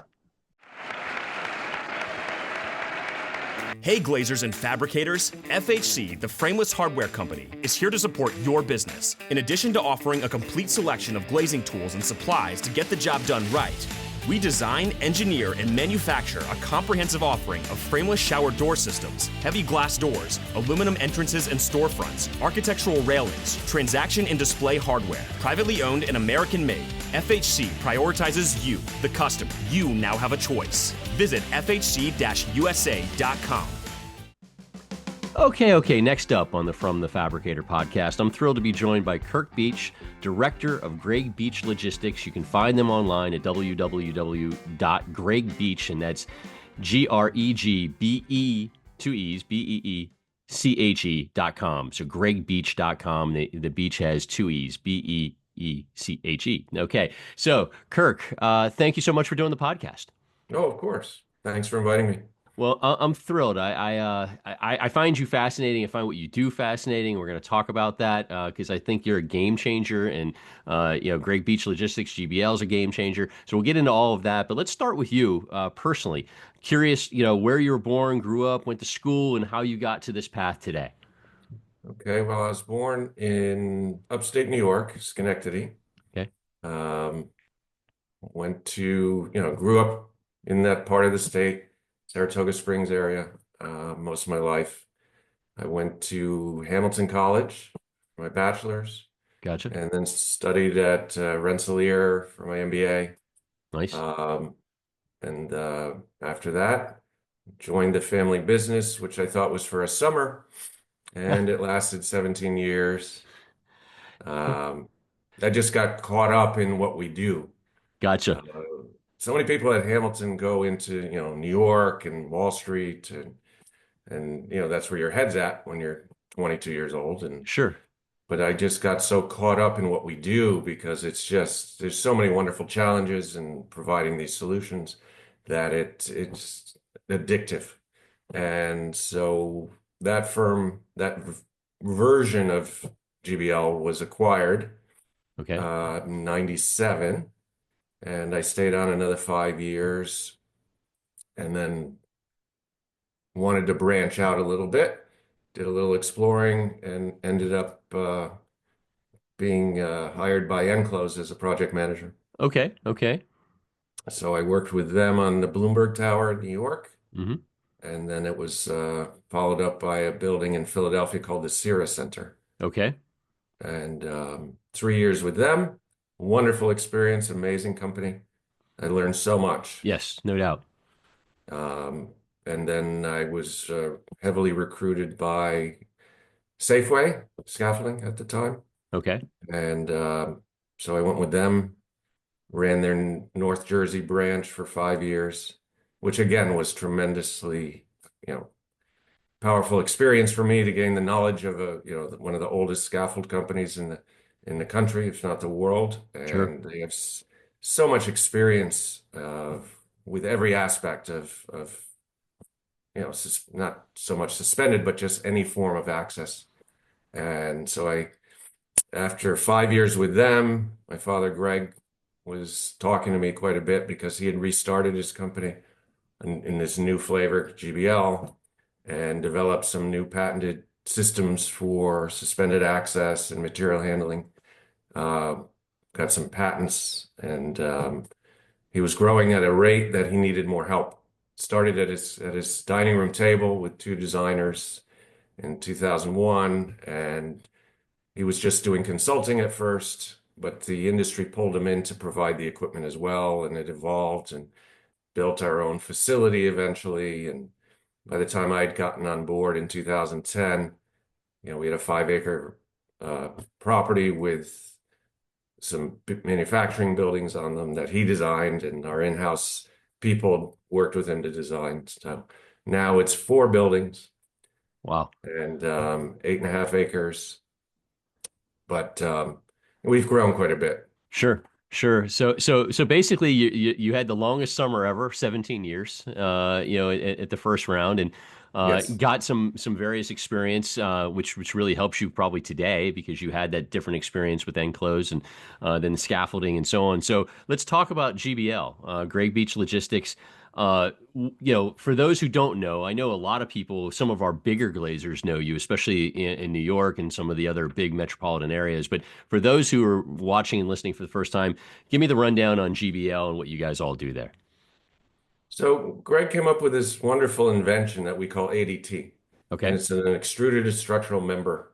Hey glazers and fabricators, FHC, the frameless hardware company, is here to support your business. In addition to offering a complete selection of glazing tools and supplies to get the job done right, we design, engineer, and manufacture a comprehensive offering of frameless shower door systems, heavy glass doors, aluminum entrances and storefronts, architectural railings, transaction and display hardware. Privately owned and American-made, FHC prioritizes you, the customer. You now have a choice. Visit fhc-usa.com. Okay. Next up on the From the Fabricator podcast, I'm thrilled to be joined by Kirk Beeche, Director of Greg Beeche Logistics. You can find them online at www.gregbeeche, and that's GREGBE, two E's, BEECHE.com. So gregbeeche.com. The Beach has two E's, BEECHE. Beeche. Okay. So, Kirk, thank you so much for doing the podcast. Oh, of course. Thanks for inviting me. Well, I'm thrilled. I find you fascinating. I find what you do fascinating. We're going to talk about that because I think you're a game changer, and Greg Beeche Logistics-GBL is a game changer. So we'll get into all of that. But let's start with you personally. Curious, where you were born, grew up, went to school, and how you got to this path today. Okay, well, I was born in upstate New York, Schenectady. Okay, Um, Went to, grew up in that part of the state, Saratoga Springs area, most of my life. I went to Hamilton College for my bachelor's, gotcha. and then studied at Rensselaer for my MBA. Nice. Um, and after that, joined the family business, which I thought was for a summer, and it lasted 17 years. Um, I just got caught up in what we do. Gotcha. Uh, so many people at Hamilton go into, New York and Wall Street, and that's where your head's at when you're 22 years old. Sure. But I just got so caught up in what we do because there's so many wonderful challenges in providing these solutions that it's addictive. And so that version of GBL was acquired Okay. in 97, and I stayed on another 5 years and then wanted to branch out a little bit, did a little exploring, and ended up being hired by Enclose as a project manager. Okay. Okay. So I worked with them on the Bloomberg Tower in New York, Mm-hmm. and then it was followed up by a building in Philadelphia called the Cira Center. Okay. And 3 years with them, wonderful experience, amazing company. I learned so much. Yes, no doubt. Um, and then I was heavily recruited by Safeway Scaffolding at the time. Okay. And so I went with them, ran their North Jersey branch for 5 years, which again was tremendously, powerful experience for me to gain the knowledge of one of the oldest scaffold companies in the country, if not the world. Sure. And they have so much experience with every aspect of not so much suspended, but just any form of access. And so after 5 years with them, my father, Greg, was talking to me quite a bit because he had restarted his company in this new flavor, GBL, and developed some new patented systems for suspended access and material handling. Got some patents, and he was growing at a rate that he needed more help. Started at his dining room table with two designers in 2001, and he was just doing consulting at first, but the industry pulled him in to provide the equipment as well, and it evolved and built our own facility eventually. And by the time I'd gotten on board in 2010, we had a 5-acre property with some manufacturing buildings on them that he designed, and our in-house people worked with him to design. So now it's 4 buildings. Wow. And 8.5 acres. But we've grown quite a bit. Sure. Sure. So basically, you had the longest summer ever, 17 years. At the first round, and Yes. got some various experience, which really helps you probably today because you had that different experience with Enclose and then the scaffolding and so on. So let's talk about GBL, Greg Beeche Logistics. For those who don't know, I know a lot of people, some of our bigger glaziers know you, especially in New York and some of the other big metropolitan areas. But for those who are watching and listening for the first time, give me the rundown on GBL and what you guys all do there. So Greg came up with this wonderful invention that we call ADT. And Okay. it's an extruded structural member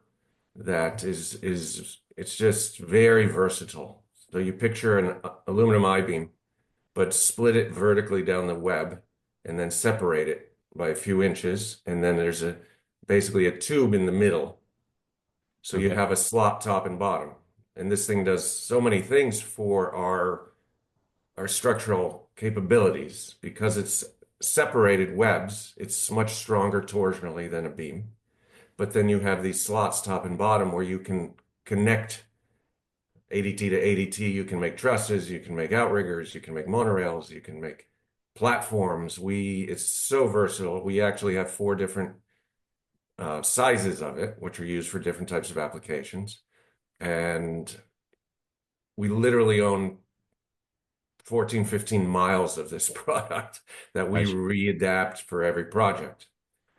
that it's just very versatile. So you picture an aluminum I-beam, but split it vertically down the web and then separate it by a few inches. And then there's basically a tube in the middle. So you Okay. have a slot top and bottom. And this thing does so many things for our structural capabilities because it's separated webs. It's much stronger torsionally than a beam. But then you have these slots top and bottom where you can connect ADT to ADT, you can make trusses, you can make outriggers, you can make monorails, you can make platforms. It's so versatile. We actually have 4 different sizes of it, which are used for different types of applications. And we literally own 14, 15 miles of this product that we readapt for every project.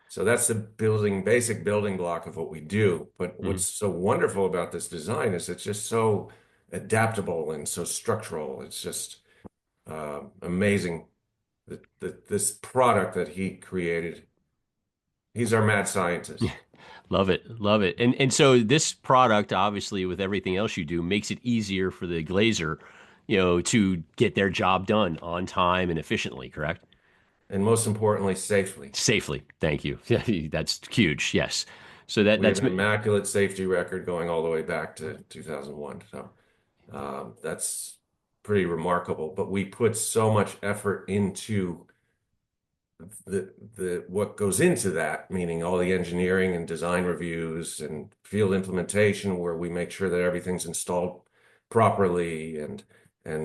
So that's the basic building block of what we do. But what's so wonderful about this design is it's just so adaptable and so structural. It's just amazing that this product that he created. He's our mad scientist. Love it. Love it. And so this product, obviously, with everything else you do, makes it easier for the glazer, to get their job done on time and efficiently, correct? And most importantly, safely. Safely. Thank you. That's huge. Yes. So We have that's an immaculate safety record going all the way back to 2001. So that's pretty remarkable. But we put so much effort into what goes into that, meaning all the engineering and design reviews and field implementation, where we make sure that everything's installed properly and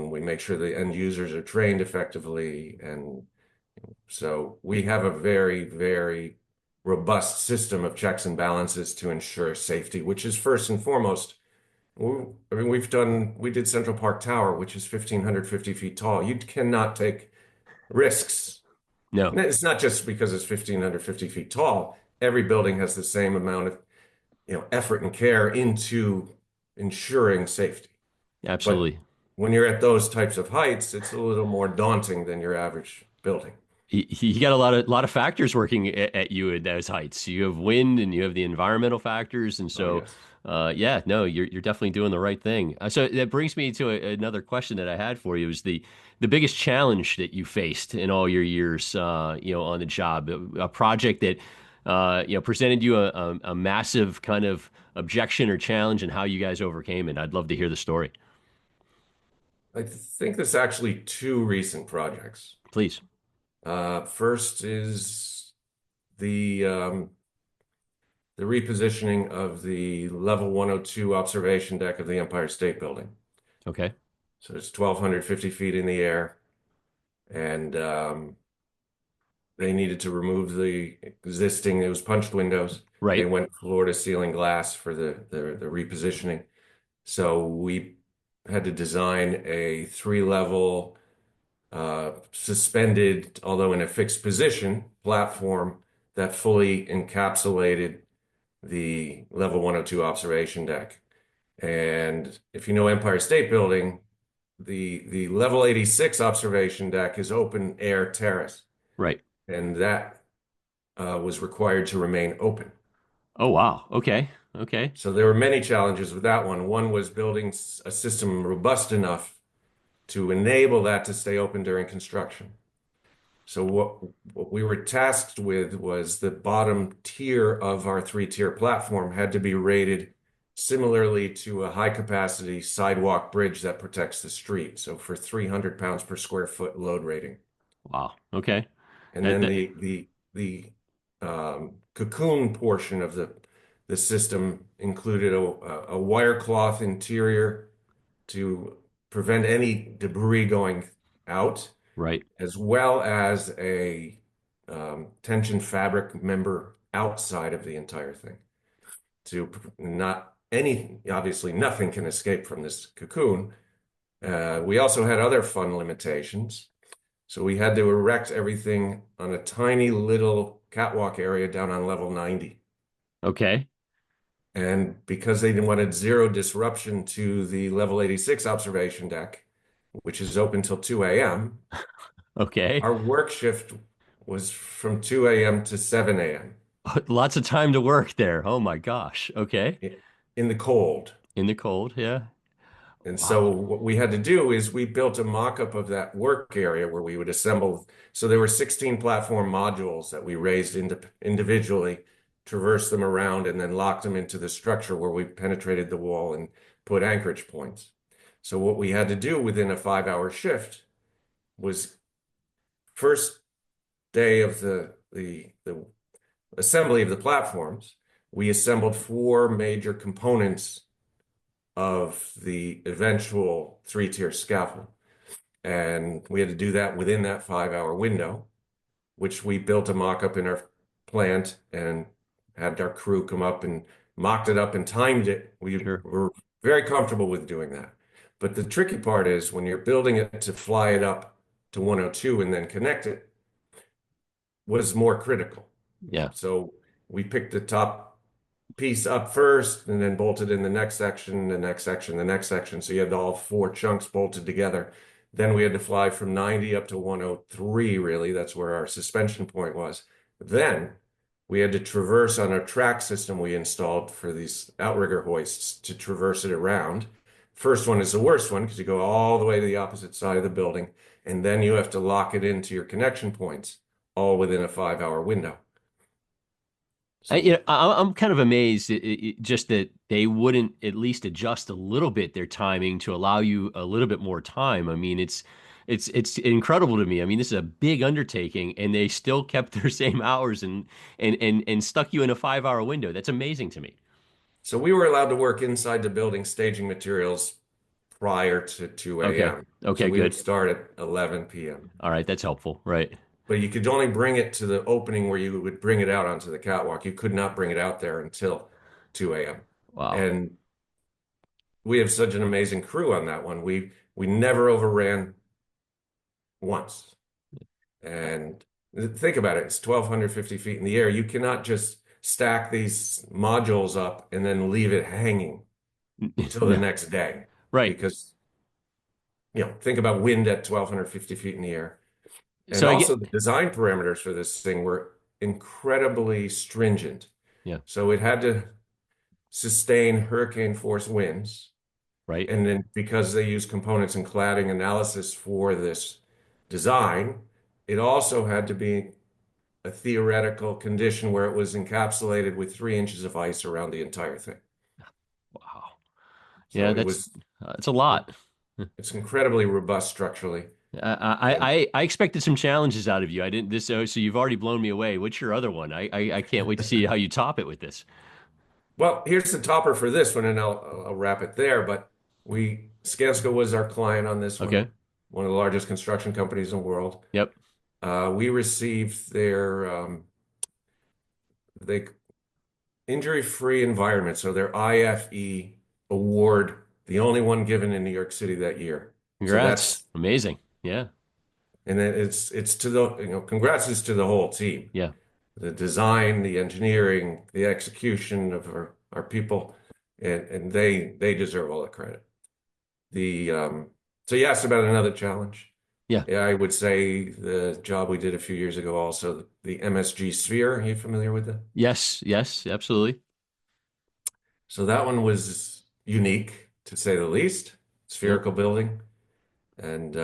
we make sure the end users are trained effectively. And so we have a very, very robust system of checks and balances to ensure safety, which is first and foremost. I mean, we did Central Park Tower, which is 1,550 feet tall. You cannot take risks. No. And it's not just because it's 1,550 feet tall. Every building has the same amount of, effort and care into ensuring safety. Absolutely. But when you're at those types of heights, it's a little more daunting than your average building. You got a lot of factors working at you at those heights. You have wind and you have the environmental factors, and so Yes. no, you're definitely doing the right thing. So that brings me to another question that I had for you: is the biggest challenge that you faced in all your years, on the job, a project that presented you a massive kind of objection or challenge, and how you guys overcame it. I'd love to hear the story. I think there's actually 2 recent projects. Please. First is the repositioning of the level 102 observation deck of the Empire State Building. Okay. So it's 1,250 feet in the air, and they needed to remove the existing. It was punched windows. Right. They went floor to ceiling glass for the repositioning. So we had to design a 3-level suspended, although in a fixed position, platform that fully encapsulated the level 102 observation deck. And if you know Empire State Building, the level 86 observation deck is open air terrace. Right. And that was required to remain open. Oh, wow. Okay. Okay. So there were many challenges with that one. One was building a system robust enough to enable that to stay open during construction. So what we were tasked with was the bottom tier of our 3-tier platform had to be rated similarly to a high-capacity sidewalk bridge that protects the street. So for 300 pounds per square foot load rating. Wow. Okay. And then the cocoon portion of the system included a wire cloth interior to prevent any debris going out, Right. as well as a tension fabric member outside of the entire thing. Obviously nothing can escape from this cocoon. We also had other fun limitations. So we had to erect everything on a tiny little catwalk area down on level 90. Okay. And because they wanted 0 disruption to the level 86 observation deck, which is open till 2 a.m., Okay. our work shift was from 2 a.m. to 7 a.m. Lots of time to work there. Oh my gosh. Okay. in the cold. In the cold. Yeah. And Wow. so what we had to do is we built a mock-up of that work area where we would assemble. So there were 16 platform modules that we raised individually, traversed them around, and then locked them into the structure where we penetrated the wall and put anchorage points. So what we had to do within a 5-hour shift was first day of the assembly of the platforms, we assembled 4 major components of the eventual 3-tier scaffold. And we had to do that within that 5-hour window, which we built a mock-up in our plant and had our crew come up and mocked it up and timed it. We Sure. were very comfortable with doing that. But the tricky part is when you're building it to fly it up to 102 and then connect it was more critical. Yeah. So we picked the top piece up first and then bolted in the next section, the next section, the next section. So you had all 4 chunks bolted together. Then we had to fly from 90 up to 103, really. That's where our suspension point was. Then we had to traverse on our track system we installed for these outrigger hoists to traverse it around. First one is the worst one because you go all the way to the opposite side of the building, and then you have to lock it into your connection points, all within a 5-hour window. So, I'm kind of amazed just that they wouldn't at least adjust a little bit their timing to allow you a little bit more time. I mean, it's incredible to me. I mean, this is a big undertaking, and they still kept their same hours and stuck you in a 5-hour window. That's amazing to me. so we were allowed to work inside the building staging materials prior to 2 Okay. a.m. Okay, So we would good. start at 11 p.m. All right, that's helpful. Right. But you could only bring it to the opening where you would bring it out onto the catwalk. You could not bring it out there until 2 a.m. Wow. And we have such an amazing crew on that one. We never overran once. And think about it, it's 1,250 feet in the air. You cannot just stack these modules up and then leave it hanging until the Yeah. next day. Right. Because, think about wind at 1,250 feet in the air. And So I also get, the design parameters for this thing were incredibly stringent. yeah, So it had to sustain hurricane force winds. right. And then because they use components and cladding analysis for this design, it also had to be a theoretical condition where it was encapsulated with 3 inches of ice around the entire thing. Wow. Yeah, So it's a lot. it's incredibly robust structurally. And I expected some challenges out of you. I didn't this so you've already blown me away. What's your other one? I can't wait to see how you top it with this. well, here's the topper for this one, and I'll wrap it there. But Skanska was our client on this Okay. one of the largest construction companies in the world. Yep. We received their they injury-free environment, so their IFE award, the only one given in New York City that year. So Congrats. Amazing. Yeah. and it's to the congrats is to the whole team. Yeah. The design, the engineering, the execution of our people, and they deserve all the credit. So you asked about another challenge. Yeah. Yeah, I would say the job we did a few years ago also, the MSG Sphere. Are you familiar with it? Yes. Yes. Absolutely. So that one was unique, to say the least. Spherical building. And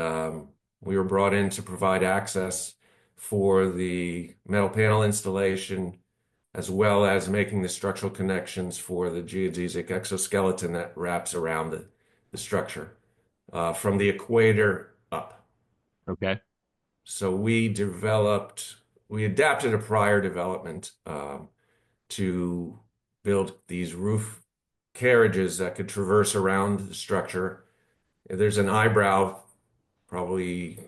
we were brought in to provide access for the metal panel installation, as well as making the structural connections for the geodesic exoskeleton that wraps around the structure from the equator up. Okay. So we adapted a prior development to build these roof carriages that could traverse around the structure. There's an eyebrow, probably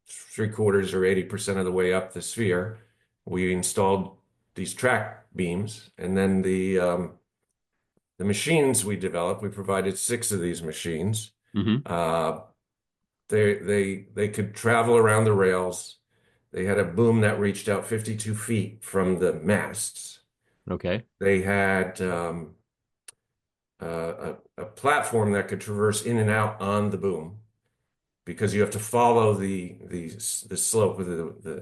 3/4 or 80% of the way up the sphere. We installed these track beams, and then the machines we developed, we provided 6 of these machines. Mm-hmm. They could travel around the rails. They had a boom that reached out 52 feet from the masts. Okay. They had a platform that could traverse in and out on the boom because you have to follow the slope of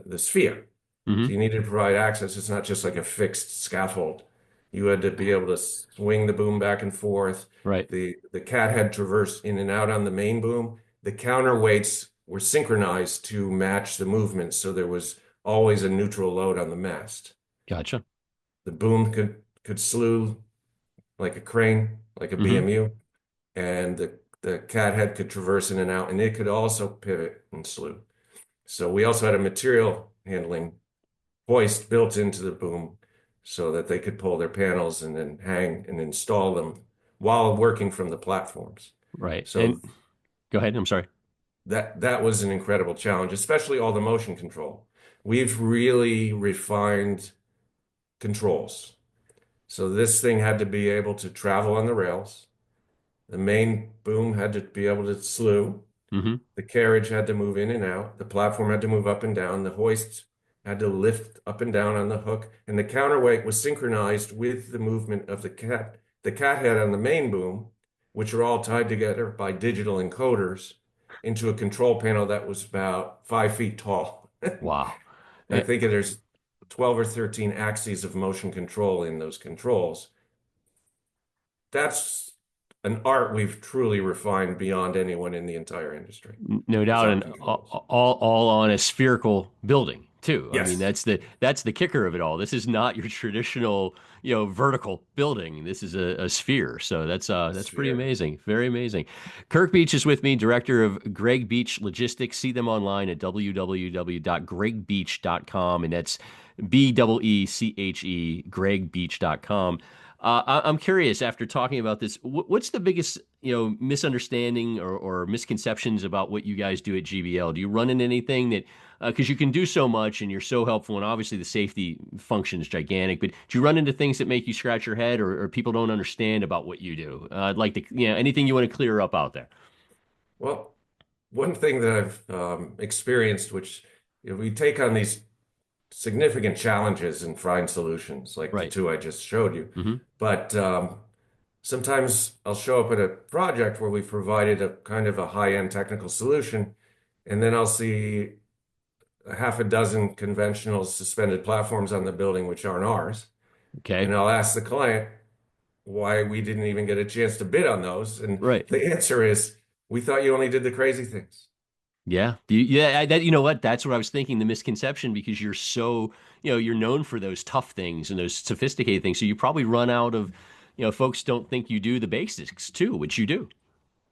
the sphere. Mm-hmm. So you needed to provide access. It's not just like a fixed scaffold. You had to be able to swing the boom back and forth. Right. The cat head traversed in and out on the main boom. The counterweights were synchronized to match the movement, so there was always a neutral load on the mast. Gotcha. The boom could slew like a crane, like a BMU, and the cat head could traverse in and out, and it could also pivot and slew. So we also had a material handling hoist built into the boom so that they could pull their panels and then hang and install them while working from the platforms. Right. So And go ahead. I'm sorry. that was an incredible challenge, especially all the motion control. We've really refined controls. So this thing had to be able to travel on the rails. The main boom had to be able to slew. Hmm. The carriage had to move in and out. The platform had to move up and down. The hoist had to lift up and down on the hook. And the counterweight was synchronized with the movement of the cat head on the main boom, which are all tied together by digital encoders into a control panel that was about 5 feet tall. Wow. I Eh, think there's 12 or 13 axes of motion control in those controls. That's an art we've truly refined beyond anyone in the entire industry. No It's doubt, our and controls. all on a spherical building too. I mean, Yes, that's the kicker of it all. This is not your traditional, vertical building. This is a sphere. So a that's pretty sphere. amazing. Very amazing. Kirk Beeche is with me, director of Greg Beeche Logistics. See them online at www.gregbeeche.com, and that's Beeche, gregbeeche.com. I'm curious, after talking about this, what's the biggest, misunderstanding or misconceptions about what you guys do at GBL? Do you run into anything that, because you can do so much and you're so helpful, and obviously the safety function is gigantic, but do you run into things that make you scratch your head, or people don't understand about what you do? I'd like to, anything you want to clear up out there. Well, one thing that I've experienced, which we take on these significant challenges and find solutions, like the Right. two I just showed you. Hmm. But sometimes I'll show up at a project where we've provided a kind of a high-end technical solution, and then I'll see a half a dozen conventional suspended platforms on the building, which aren't ours. Okay. And I'll ask the client why we didn't even get a chance to bid on those. And Right. the answer is, we thought you only did the crazy things. Yeah. Yeah. That, you know what? That's what I was thinking, the misconception, because you're so, you're known for those tough things and those sophisticated things. So you probably run out of, folks don't think you do the basics too, which you do.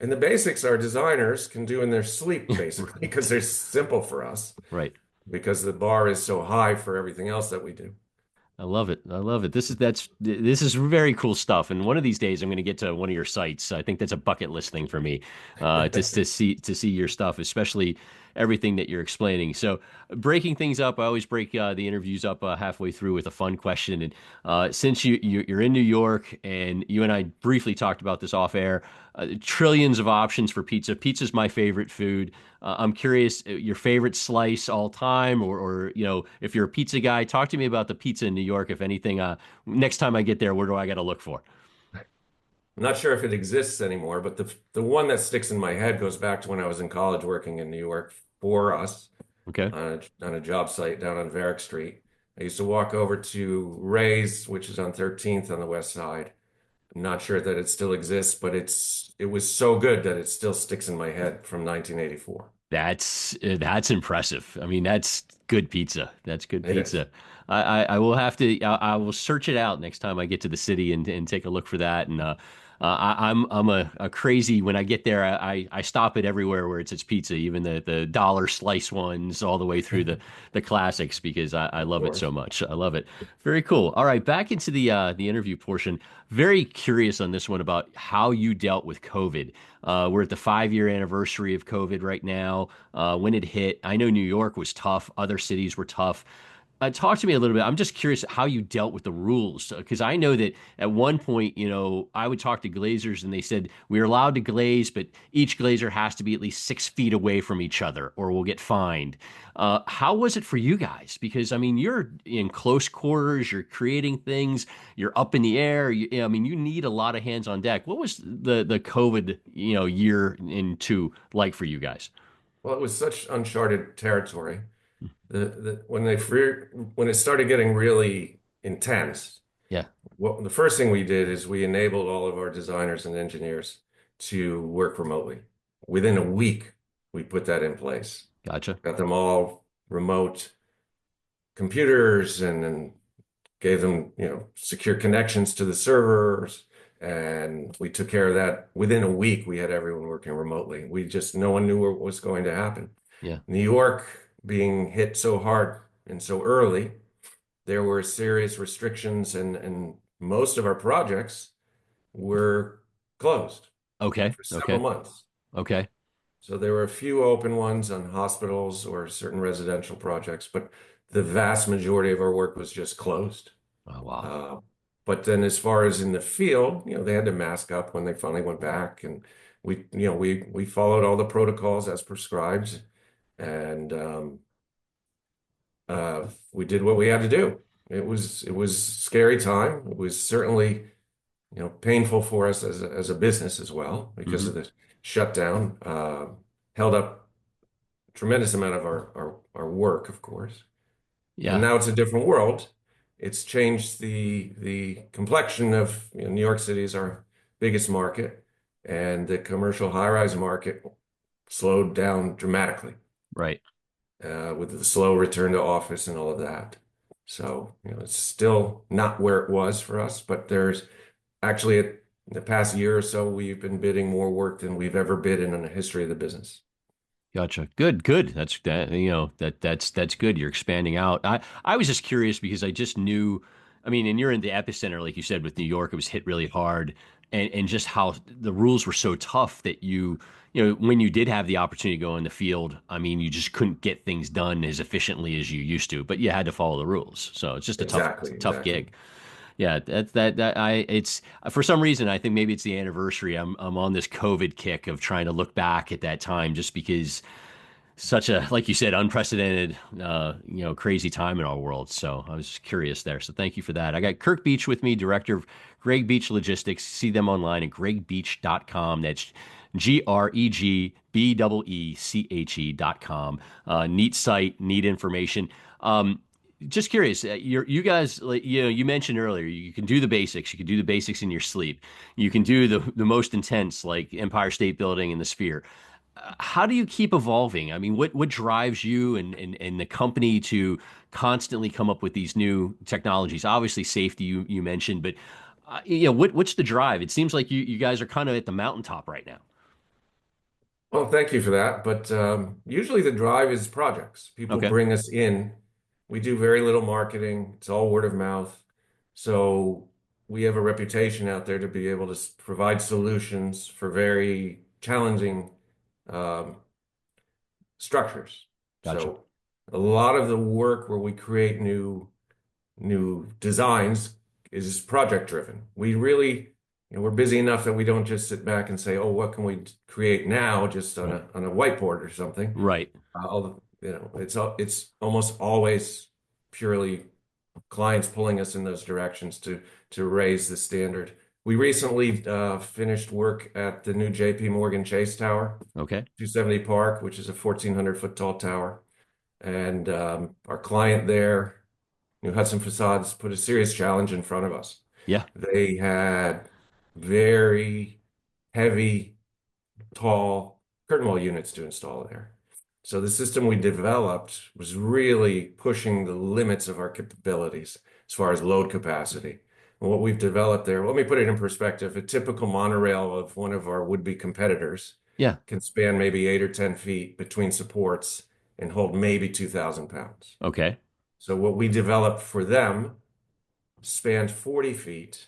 And the basics our designers can do in their sleep, basically, Right. because they're simple for us, Right. because the bar is so high for everything else that we do. I love it. I love it. This is very cool stuff. And one of these days, I'm going to get to one of your sites. I think that's a bucket list thing for me, just to see your stuff, especially everything that you're explaining. So, breaking things up, I always break the interviews up halfway through with a fun question. And since you're in New York, and you and I briefly talked about this off air, trillions of options for pizza. Pizza's my favorite food. I'm curious, your favorite slice all time, or if you're a pizza guy, talk to me about the pizza in New York. If anything, next time I get there, where do I got to look for? I'm not sure if it exists anymore, but the one that sticks in my head goes back to when I was in college working in New York for us Okay. on a job site down on Varick Street. I used to walk over to Ray's, which is on 13th on the west side. I'm not sure that it still exists, but it was so good that it still sticks in my head from 1984. That's impressive. I mean, that's good pizza. That's good It is. pizza. I will have to. I will search it out next time I get to the city, and take a look for that. And I'm a crazy. When I get there, I stop it everywhere where it's pizza, even the dollar slice ones, all the way through the classics, because I Of love it so course. much. I love it. Very cool. All right, back into the interview portion. Very curious on this one about how you dealt with COVID. We're at the 5-year anniversary of COVID right now. When it hit, I know New York was tough. Other cities were tough. Talk to me a little bit. I'm just curious how you dealt with the rules, because I know that at one point, I would talk to glaziers and they said we're allowed to glaze, but each glazer has to be at least 6 feet away from each other or we'll get fined. How was it for you guys? Because I mean, you're in close quarters, you're creating things, you're up in the air. I mean, you need a lot of hands on deck. What was the COVID, year and two like for you guys? Well, it was such uncharted territory. When it started getting really intense, Yeah, well, the first thing we did is we enabled all of our designers and engineers to work remotely. Within a week, we put that in place. gotcha. Got them all remote computers and gave them, secure connections to the servers. And we took care of that. Within a week, we had everyone working remotely. No one knew what was going to happen. Yeah. New York being hit so hard and so early, there were serious restrictions, and most of our projects were closed Okay. for several Okay. months. Okay. So there were a few open ones on hospitals or certain residential projects, but the vast majority of our work was just closed. Oh, wow. Uh, but then as far as in the field, they had to mask up when they finally went back, and we followed all the protocols as prescribed, and we did what we had to do. It was scary time. It was certainly painful for us as a business as well because Hmm. of the shutdown. Held up a tremendous amount of our work, of course. And Yeah. now it's a different world. It's changed the complexion of New York City is our biggest market, and the commercial high-rise market slowed down dramatically Right. with the slow return to office and all of that. So, it's still not where it was for us, but there's actually in the past year or so, we've been bidding more work than we've ever bid in the history of the business. Gotcha. Good, good. That's that, that's good. You're expanding out. I was just curious because I just knew, I mean, and you're in the epicenter, like you said, with New York, it was hit really hard, and just how the rules were so tough that when you did have the opportunity to go in the field, I mean, you just couldn't get things done as efficiently as you used to, but you had to follow the rules. So it's just a Exactly, tough exactly. gig. Yeah, that I it's for some reason I think maybe it's the anniversary. I'm on this COVID kick of trying to look back at that time just because such a, like you said, unprecedented, crazy time in our world. So I was just curious there. So thank you for that. I got Kirk Beeche with me, director of Greg Beeche Logistics. See them online at gregbeeche.com. That's GREGBEECHE.com. Neat site, neat information. Just curious, you guys, like, you mentioned earlier, you can do the basics. You can do the basics in your sleep. You can do the most intense, like Empire State Building and the Sphere. How do you keep evolving? I mean, what drives you and the company to constantly come up with these new technologies? Obviously, safety you mentioned, but what's the drive? It seems like you guys are kind of at the mountaintop right now. Well, thank you for that. But usually the drive is projects. People Okay, bring us in. We do very little marketing. It's all word of mouth. So we have a reputation out there to be able to provide solutions for very challenging um, structures. gotcha. So a lot of the work where we create new designs is project driven. We really, we're busy enough that we don't just sit back and say, "Oh, what can we create now?" Just on Right, a whiteboard or something. right. It's almost always purely clients pulling us in those directions to raise the standard. We recently finished work at the new JP Morgan Chase Tower, Okay, 270 Park, which is a 1,400-foot tall tower. And our client there, New Hudson Facades, put a serious challenge in front of us. yeah, They had very heavy, tall curtain wall units to install there. So the system we developed was really pushing the limits of our capabilities as far as load capacity. And what we've developed there, let me put it in perspective. A typical monorail of one of our would-be competitors yeah. can span maybe 8 or 10 feet between supports and hold maybe 2,000 pounds. Okay, So what we developed for them spanned 40 feet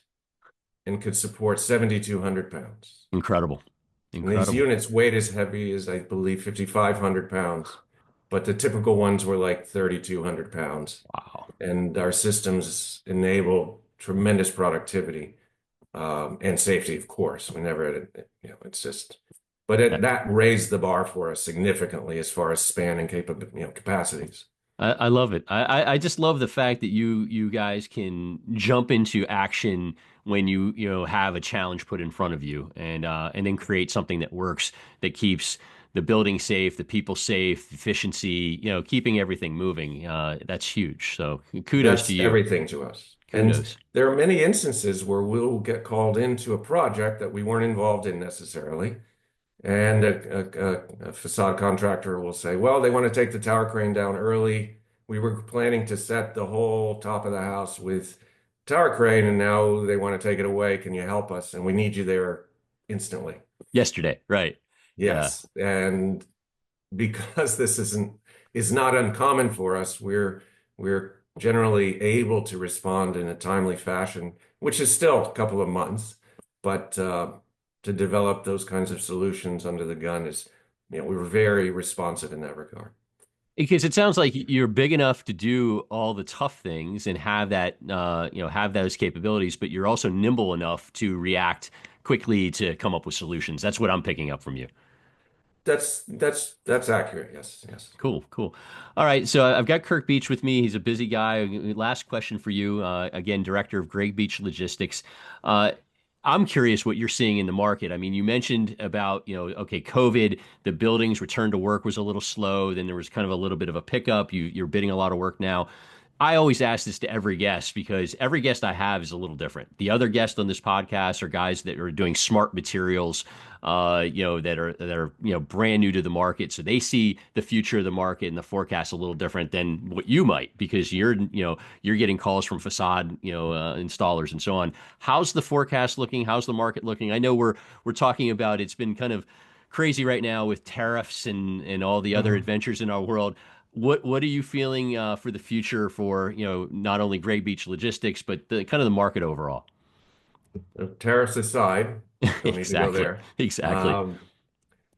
and could support 7,200 pounds. incredible, And these incredible. units weighed as heavy as, I believe, 5,500 pounds, but the typical ones were like 3,200 pounds. Wow. And our systems enable tremendous productivity and safety, of course. We never had it, it's just, but that raised the bar for us significantly as far as span and capacities. I love it. I just love the fact that you guys can jump into action when you have a challenge put in front of you and then create something that works that keeps the building safe, the people safe, efficiency, keeping everything moving. That's huge. So kudos to That's you. everything to us. And Kudos. there are many instances where we'll get called into a project that we weren't involved in necessarily. And a facade contractor will say, well, they want to take the tower crane down early. We were planning to set the whole top of the house with tower crane, and now they want to take it away. Can you help us? And we need you there instantly. Yesterday, right? Yeah. Yes. And because this is not uncommon for us, we're generally able to respond in a timely fashion, which is still a couple of months, but to develop those kinds of solutions under the gun is, we were very responsive in that regard. Because it sounds like you're big enough to do all the tough things and have that, have those capabilities, but you're also nimble enough to react quickly to come up with solutions. That's what I'm picking up from you. That's accurate. Yes, yes. Cool, cool. All right, so I've got Kirk Beeche with me. He's a busy guy. Last question for you. Again, director of Greg Beeche Logistics. Uh, I'm curious what you're seeing in the market. I mean, you mentioned about, okay, COVID, the buildings return to work was a little slow. Then there was kind of a little bit of a pickup. You're bidding a lot of work now. I always ask this to every guest because every guest I have is a little different. The other guests on this podcast are guys that are doing smart materials, that are brand new to the market, so they see the future of the market and the forecast a little different than what you might because you're getting calls from facade installers and so on. How's the forecast looking? How's the market looking? I know we're talking about it's been kind of crazy right now with tariffs and all the other Mhm. adventures in our world. What are you feeling for the future for not only Greg Beeche Logistics but the kind of the market overall? Tariffs aside, don't need to go Exactly, there. exactly. Um,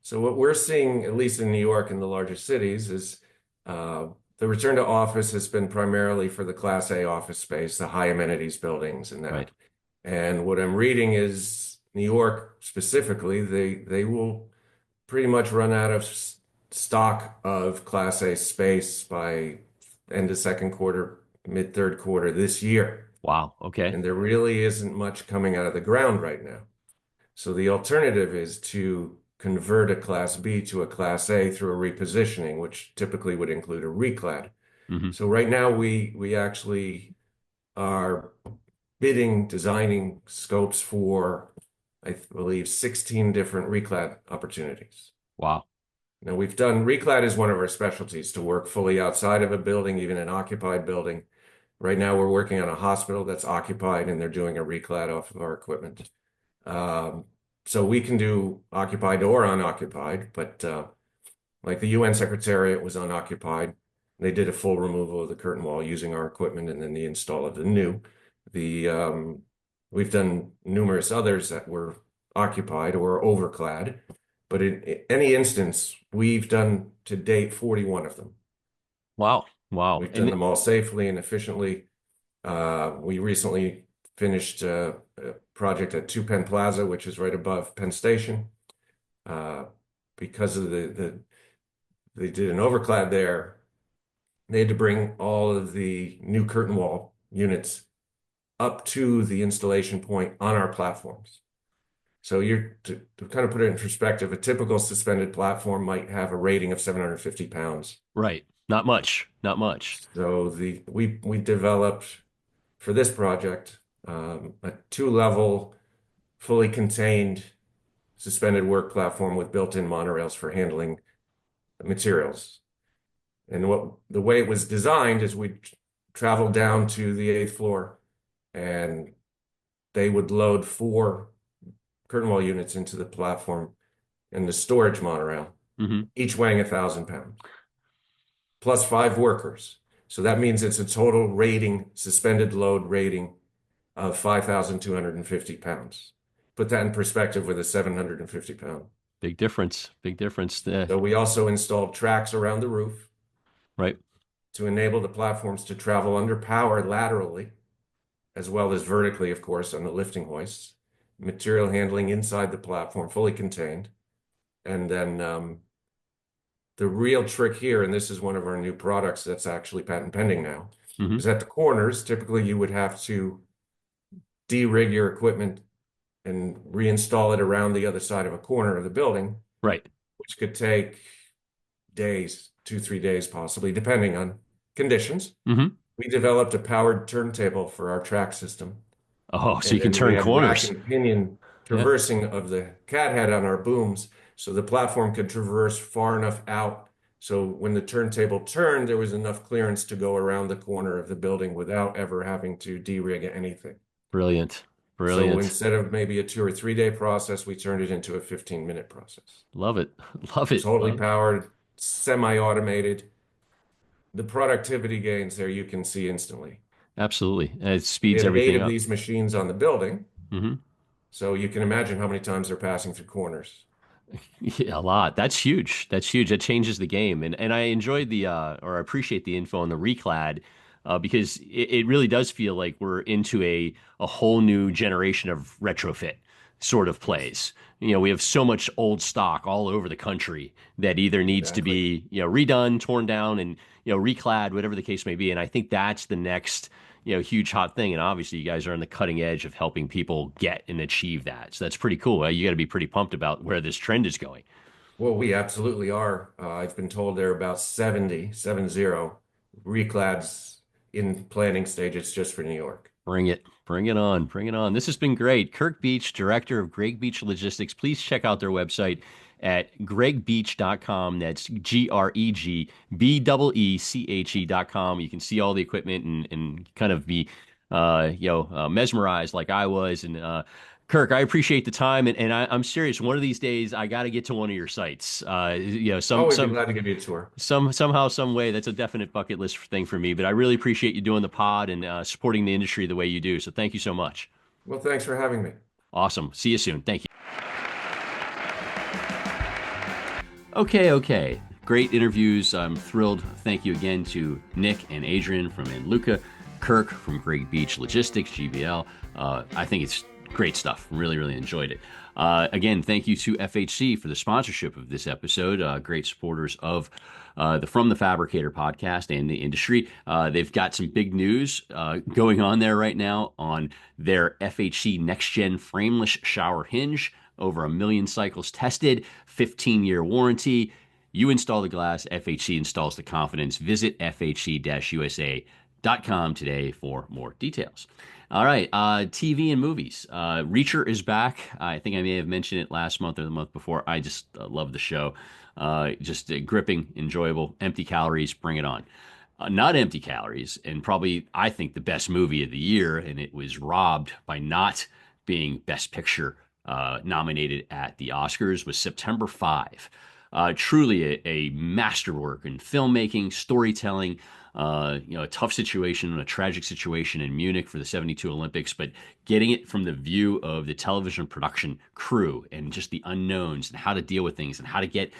so what we're seeing, at least in New York and the larger cities, is uh, the return to office has been primarily for the Class A office space, the high amenities buildings and Right. that. And what I'm reading is New York specifically, they will pretty much run out of stock of Class A space by end of second quarter, mid third quarter this year. Wow. Okay. And there really isn't much coming out of the ground right now. So the alternative is to convert a Class B to a Class A through a repositioning, which typically would include a reclad. Hmm. So right now we actually are bidding, designing scopes for, I believe, 16 different reclad opportunities. Wow. Now we've done reclad is one of our specialties to work fully outside of a building, even an occupied building. Right now we're working on a hospital that's occupied and they're doing a reclad off of our equipment. Um, so we can do occupied or unoccupied, but like the UN Secretariat was unoccupied. They did a full removal of the curtain wall using our equipment and then the install of the new. We've done numerous others that were occupied or overclad, but in any instance, we've done to date 41 of them. Wow. Wow. We've done And them all safely and efficiently. We recently finished a project at Two Penn Plaza, which is right above Penn Station. Because of they did an overclad there, they had to bring all of the new curtain wall units up to the installation point on our platforms. So to kind of put it in perspective, a typical suspended platform might have a rating of 750 pounds. right. Not much. Not much. So we developed for this project a two-level, fully contained suspended work platform with built-in monorails for handling materials. And the way it was designed is we travel down to the 8th floor and they would load 4 curtain wall units into the platform and the storage monorail, Hmm. each weighing 1,000 pounds, plus 5 workers. So that means it's a total rating, suspended load rating of 5,250 pounds. Put that in perspective with a 750 pound. Big difference. Big difference. So we also installed tracks around the roof Right. to enable the platforms to travel under power laterally, as well as vertically, of course, on the lifting hoists. Material handling inside the platform, fully contained. And then the real trick here, and this is one of our new products that's actually patent pending now, Hmm. is at the corners, typically you would have to de-rig your equipment and reinstall it around the other side of a corner of the building, Right. which could take days, 2, 3 days possibly, depending on conditions. Hmm. We developed a powered turntable for our track system. Oh, so And you can then we turn had rack corners. and pinion Yeah. traversing of the cat head on our booms. So the platform could traverse far enough out. So when the turntable turned, there was enough clearance to go around the corner of the building without ever having to de-rig anything. Brilliant. So Brilliant. instead of maybe a 2 or 3 day process, we turned it into a 15-minute process. Love it. Love it. Totally powered, semi-automated. The productivity gains there you can see instantly. Absolutely. And it We speeds had 8 everything of up. these machines on the building. Hmm. So you can imagine how many times they're passing through corners. Yeah, a lot. That's huge. That's huge. That changes the game. And I enjoyed or I appreciate the info on the reclad, because it really does feel like we're into a whole new generation of retrofit sort of Yes, plays. We have so much old stock all over the country that either needs to exactly. be, redone, torn down, and, reclad, whatever the case may be. And I think that's the next, huge hot thing. And obviously, you guys are on the cutting edge of helping people get and achieve that. So that's pretty cool. You got to be pretty pumped about where this trend is going. Well, we absolutely are. I've been told there are about 70 reclads in planning stages just for New York. Bring it. Bring it on. Bring it on. This has been great. Kirk Beeche, director of Greg Beeche Logistics. Please check out their website at gregbeeche.com. That's GREGBEECHE.com. You can see all the equipment and kind of be mesmerized like I was. And Kirk, I appreciate the time, and I'm serious. One of these days, I got to get to one of your sites. Oh, we'd be glad to give you a tour. Somehow, some way, that's a definite bucket list thing for me. But I really appreciate you doing the pod and supporting the industry the way you do. So thank you so much. Well, thanks for having me. Awesome. See you soon. Thank you. Okay. Great interviews. I'm thrilled. Thank you again to Nick and Adrian from Andluca, Kirk from Greg Beeche Logistics-GBL. I think it's great stuff. Really, really enjoyed it. Again, thank you to FHC for the sponsorship of this episode. Great supporters of the From the Fabricator podcast and the industry. They've got some big news going on there right now on their FHC Next Gen frameless shower hinge. Over 1 million cycles tested, 15-year warranty. You install the glass, FHC installs the confidence. Visit fhc-usa.com today for more details. All right, TV and movies. Reacher is back. I think I may have mentioned it last month or the month before. I just love the show. Just gripping, enjoyable, empty calories, bring it on. Not empty calories, and probably, I think, the best movie of the year, and it was robbed by not being Best Picture nominated at the Oscars, was September 5. Truly a masterwork in filmmaking, storytelling, a tough situation, a tragic situation in Munich for the 72 Olympics, but getting it from the view of the television production crew and just the unknowns and how to deal with things and how to get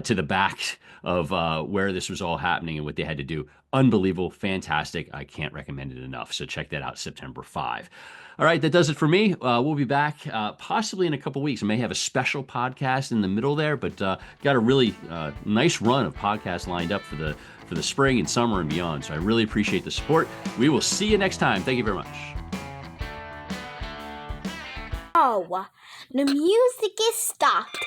to the back of where this was all happening and what they had to do. Unbelievable, fantastic. I can't recommend it enough. So check that out, September 5. All right, that does it for me. We'll be back possibly in a couple weeks. I may have a special podcast in the middle there, but got a really nice run of podcasts lined up for the spring and summer and beyond. So I really appreciate the support. We will see you next time. Thank you very much. Oh, the music is stopped.